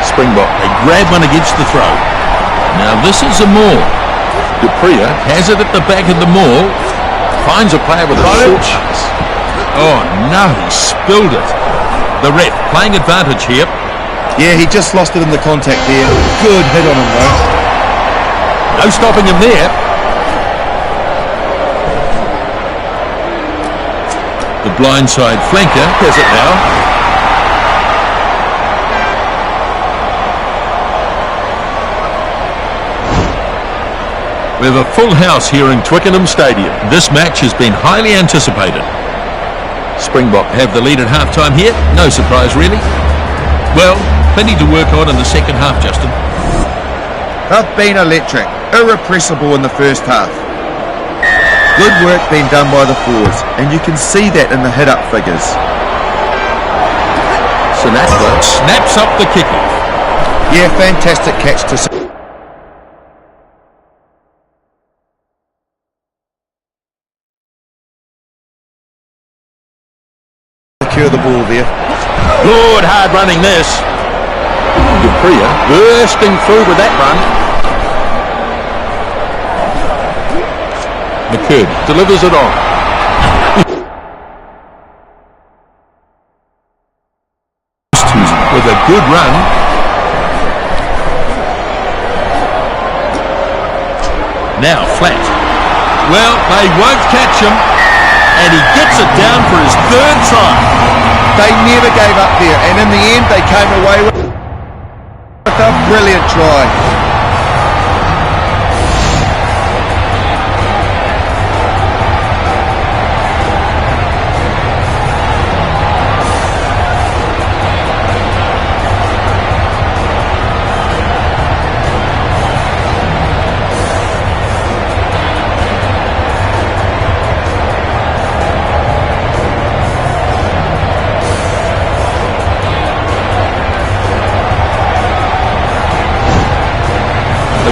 Springbok, they grab one against the throw. Now this is a maul. Dupree has it at the back of the maul. Finds a player with a short pass. Oh no, he spilled it. The ref playing advantage here. Yeah, he just lost it in the contact there. Good hit on him though. No stopping him there. The blindside flanker has it now. We have a full house here in Twickenham Stadium. This match has been highly anticipated. Springbok have the lead at half-time here. No surprise, really. Well, plenty to work on in the second half, Justin. They've been electric, irrepressible in the first half. Good work being done by the forwards, and you can see that in the hit-up figures. Sinatra snaps up the kickoff. Yeah, fantastic catch to secure the ball there. Good hard running this. Dupree bursting through with that run. McCurd delivers it on. With a good run. Now flat. Well, they won't catch him. And he gets it down for his third try. They never gave up there, and in the end they came away with a brilliant try.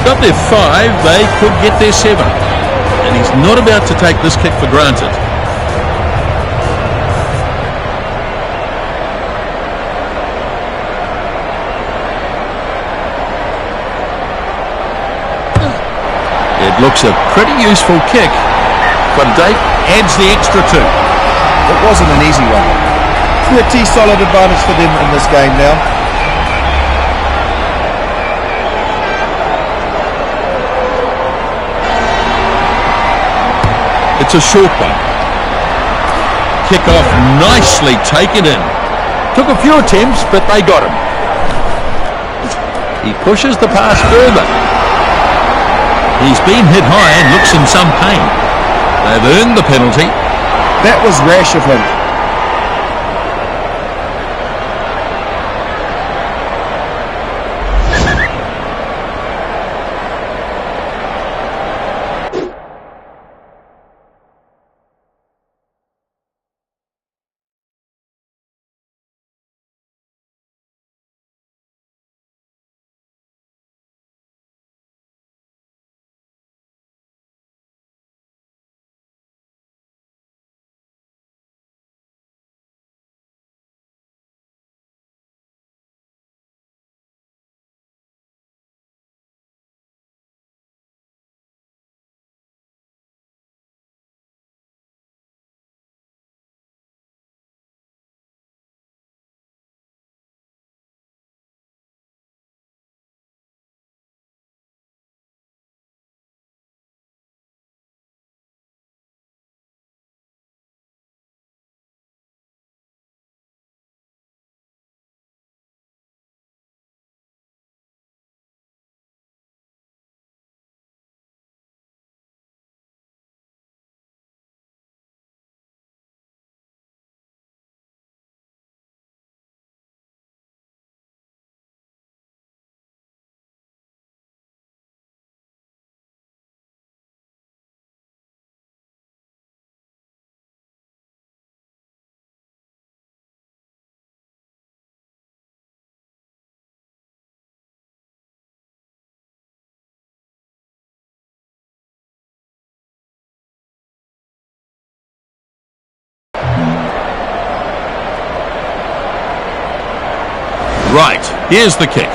Got their 5, they could get their 7. And he's not about to take this kick for granted. It looks a pretty useful kick, but Dave adds the extra 2. It wasn't an easy one. Pretty solid advantage for them in this game now. It's a short one. Kick off nicely taken in. Took a few attempts, but they got him. He pushes the pass further. He's been hit high and looks in some pain. They've earned the penalty. That was rash of him. Right, here's the kick.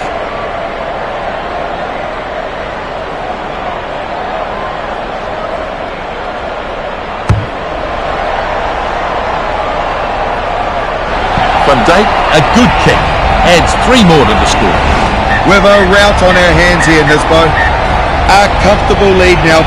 Van Dijk, a good kick. Adds 3 more to the score. With a rout on our hands here, Nisbo. A comfortable lead now.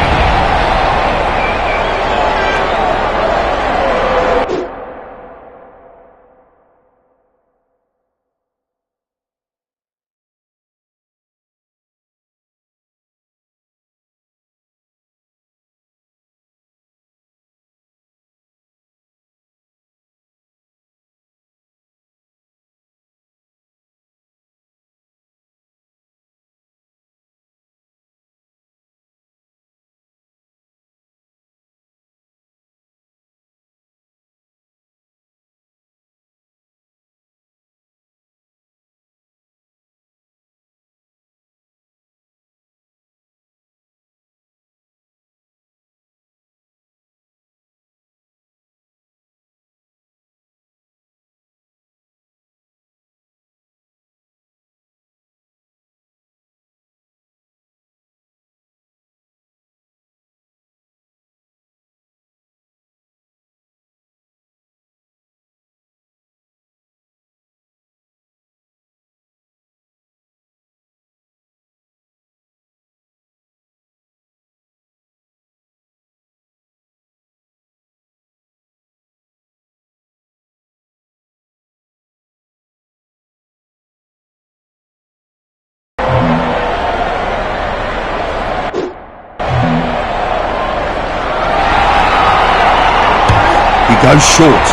Goes short.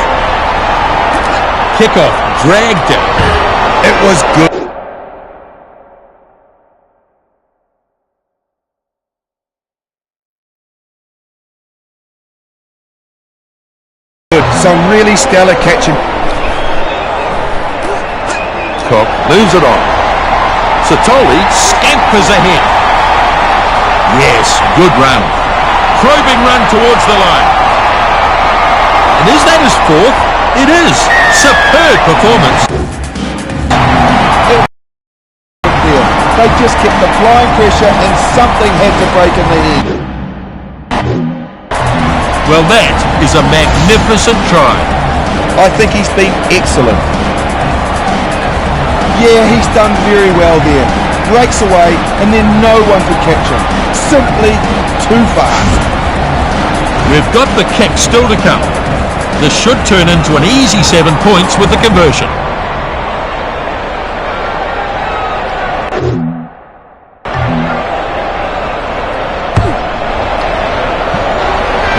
Kickoff dragged it. It was good. Some really stellar catching. Cock moves it on. Satoli scampers ahead. Yes, good run. Probing run towards the line. And is that his 4th? It is. Superb performance. They just kept applying pressure and something had to break in the end. Well, that is a magnificent try. I think he's been excellent. Yeah, he's done very well there. Breaks away and then no one could catch him. Simply too fast. We've got the kick still to come. This should turn into an easy 7 points with the conversion.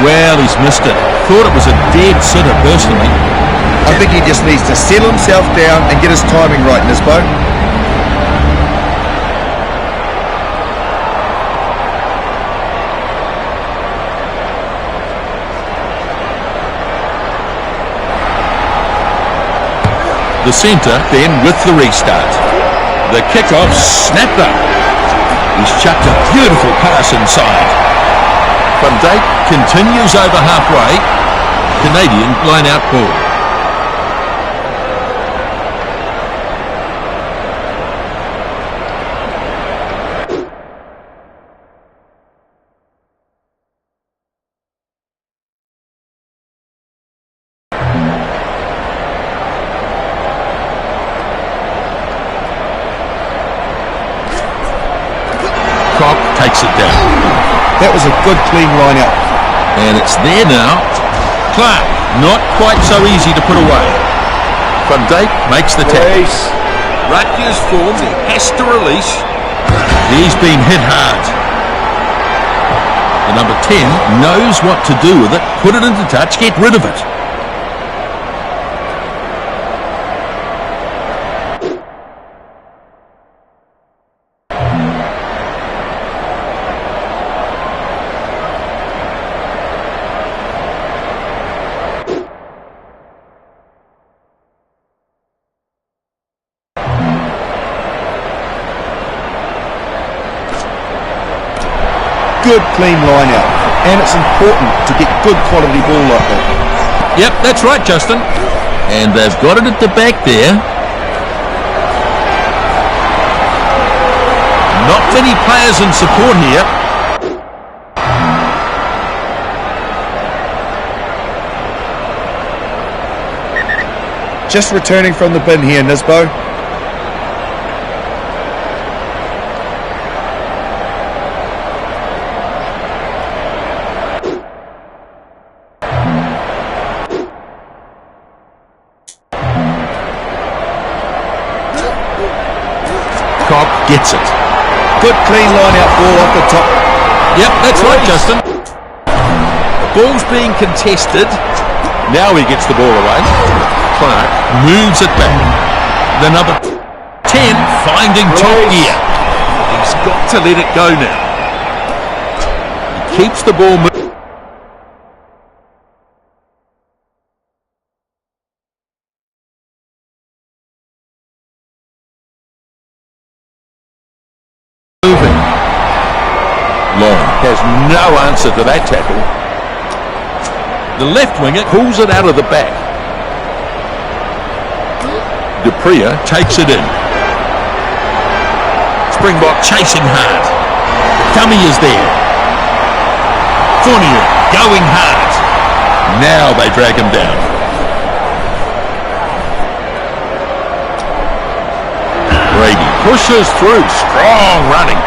Well, he's missed it. Thought it was a dead sitter personally. I think he just needs to settle himself down and get his timing right in his boat. The centre then with the restart. The kickoff snapped up. He's chucked a beautiful pass inside. Van Dijk continues over halfway. Canadian line out ball. Takes it down. That was a good clean line out. And it's there now. Clark, not quite so easy to put away. Van Dijk makes the tackle. Rutgers formed, he has to release. He's been hit hard. The number 10 knows what to do with it. Put it into touch, get rid of it. Good clean line out, and it's important to get good quality ball like that. Yep, that's right, Justin. And they've got it at the back there. many players in support here. Just returning from the bin here, Nisbo. Cock gets it. Good clean line-out ball off the top. Yep, that's right, Justin. The ball's being contested. Now he gets the ball away. Clark moves it back. The number 10 finding top gear. He's got to let it go now. He keeps the ball moving. Long has no answer to that tackle. The left winger pulls it out of the back. Dupree takes it in. Springbok chasing hard. Dummy is there. Fournier going hard. Now they drag him down. Brady pushes through. Strong running.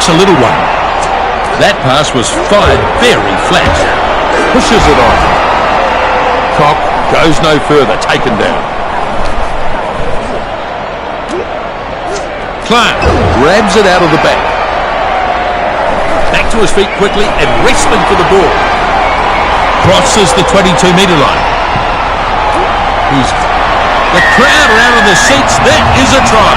A little one. That pass was fired very flat. Pushes it on. Cock goes no further, taken down. Clark grabs it out of the back. Back to his feet quickly and wrestling for the ball. Crosses the 22-metre line. The crowd are out of the seats. That is a try.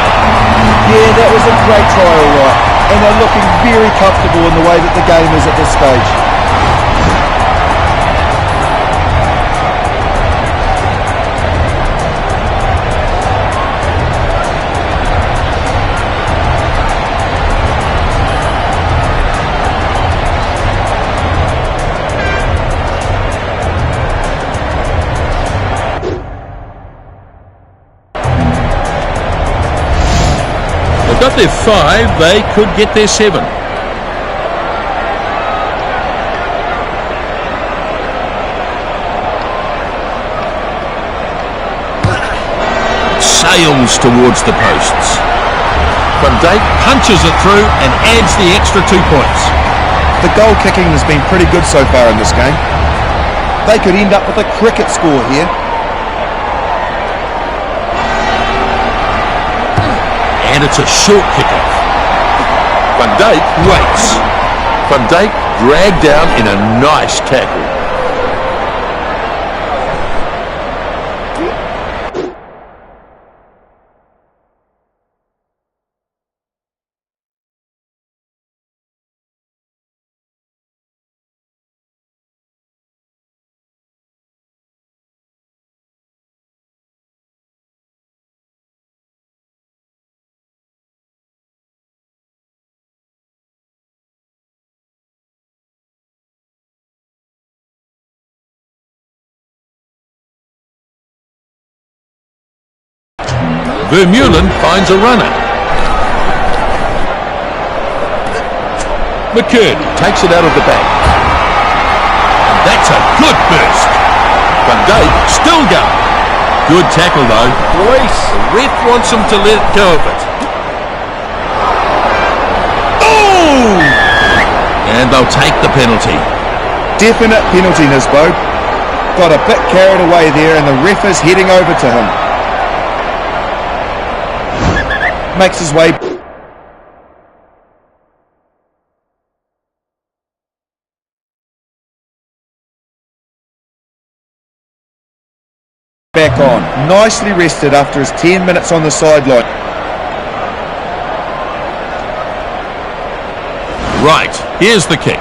Yeah, that was a great try, all right. And they're looking very comfortable in the way that the game is at this stage. Got their 5, they could get their 7. Sails towards the posts. Van Dijk punches it through and adds the extra 2 points. The goal kicking has been pretty good so far in this game. They could end up with a cricket score here. And it's a short kickoff. Van Dijk waits. Van Dijk dragged down in a nice tackle. Vermeulen finds a runner. McKern takes it out of the back. That's a good burst. Van Dijk still going. Good tackle though. Release. The ref wants him to let go of it. Oh! And they'll take the penalty. Definite penalty, Nisbo. Got a bit carried away there and the ref is heading over to him. Makes his way back on. Nicely rested after his 10 minutes on the sideline. Right, here's the kick.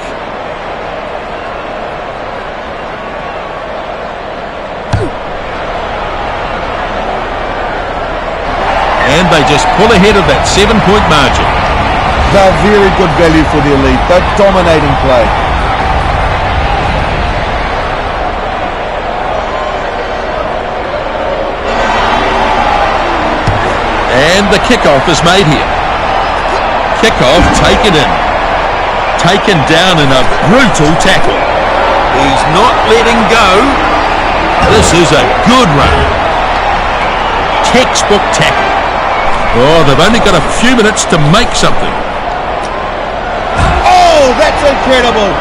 And they just pull ahead of that 7-point margin. They're very good value for their lead. They're dominating play. And the kickoff is made here. Kickoff taken in. Taken down in a brutal tackle. He's not letting go. This is a good run. Textbook tackle. Oh, they've only got a few minutes to make something. Oh, that's incredible.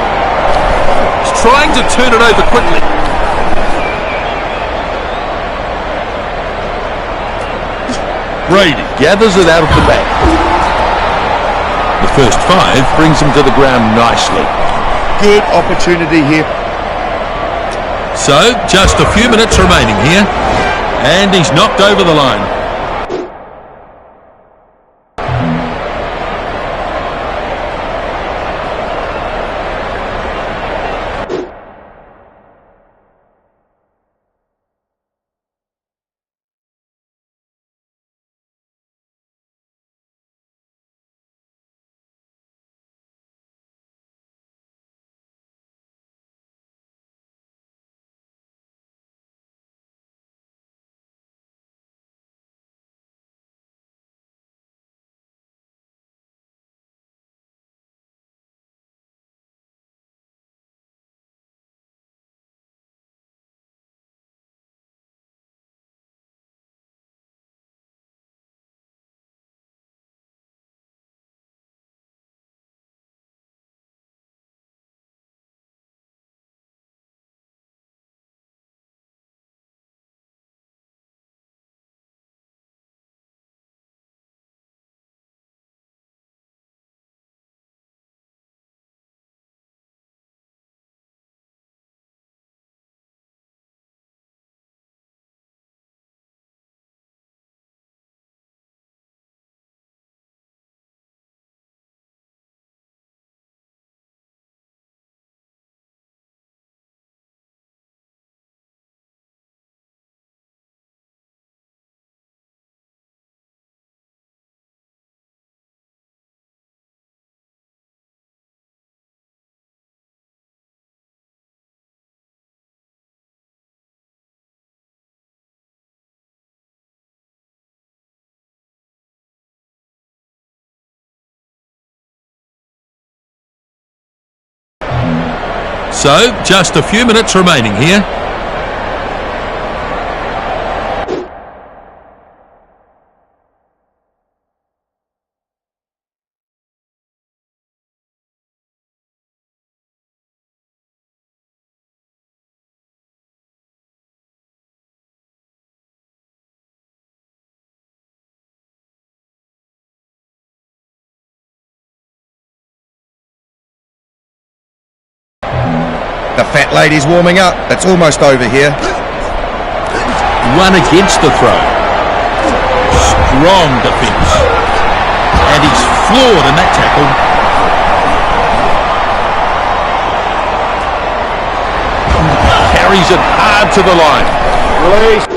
He's trying to turn it over quickly. Brady gathers it out of the back. The first 5 brings him to the ground nicely. Good opportunity here. So, just a few minutes remaining here. And he's knocked over the line. So, just a few minutes remaining here. The fat lady's warming up. It's almost over here. One against the throw. Strong defence. And he's floored in that tackle. Carries it hard to the line. Release.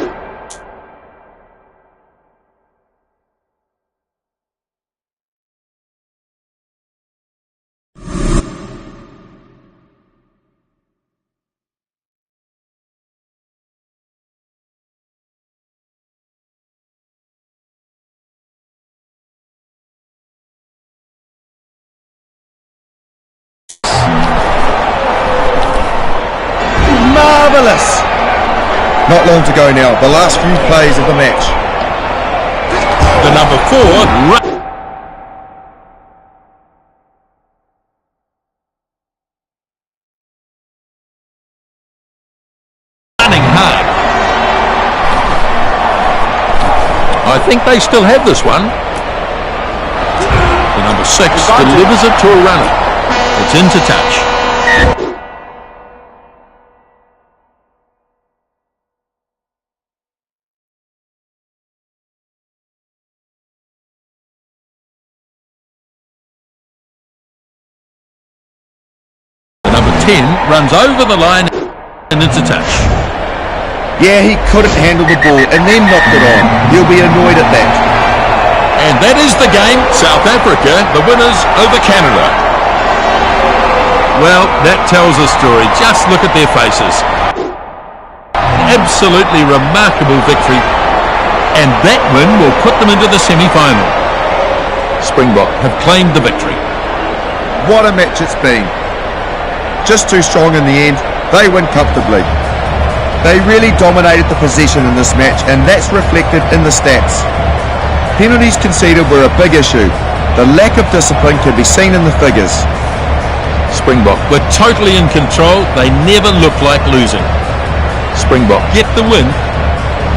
Marvellous! Not long to go now. The last few plays of the match. The number 4... running hard. I think they still have this one. The number 6 delivers it to a runner. It's into touch. The number 10 runs over the line and into touch. Yeah, he couldn't handle the ball and then knocked it on. He'll be annoyed at that. And that is the game. South Africa, the winners over Canada. Well, that tells a story. Just look at their faces. Absolutely remarkable victory. And that win will put them into the semi-final. Springbok have claimed the victory. What a match it's been. Just too strong in the end, they win comfortably. They really dominated the possession in this match, and that's reflected in the stats. Penalties conceded were a big issue. The lack of discipline can be seen in the figures. Springbok were totally in control. They never looked like losing. Springbok get the win.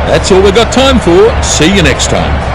That's all we've got time for. See you next time.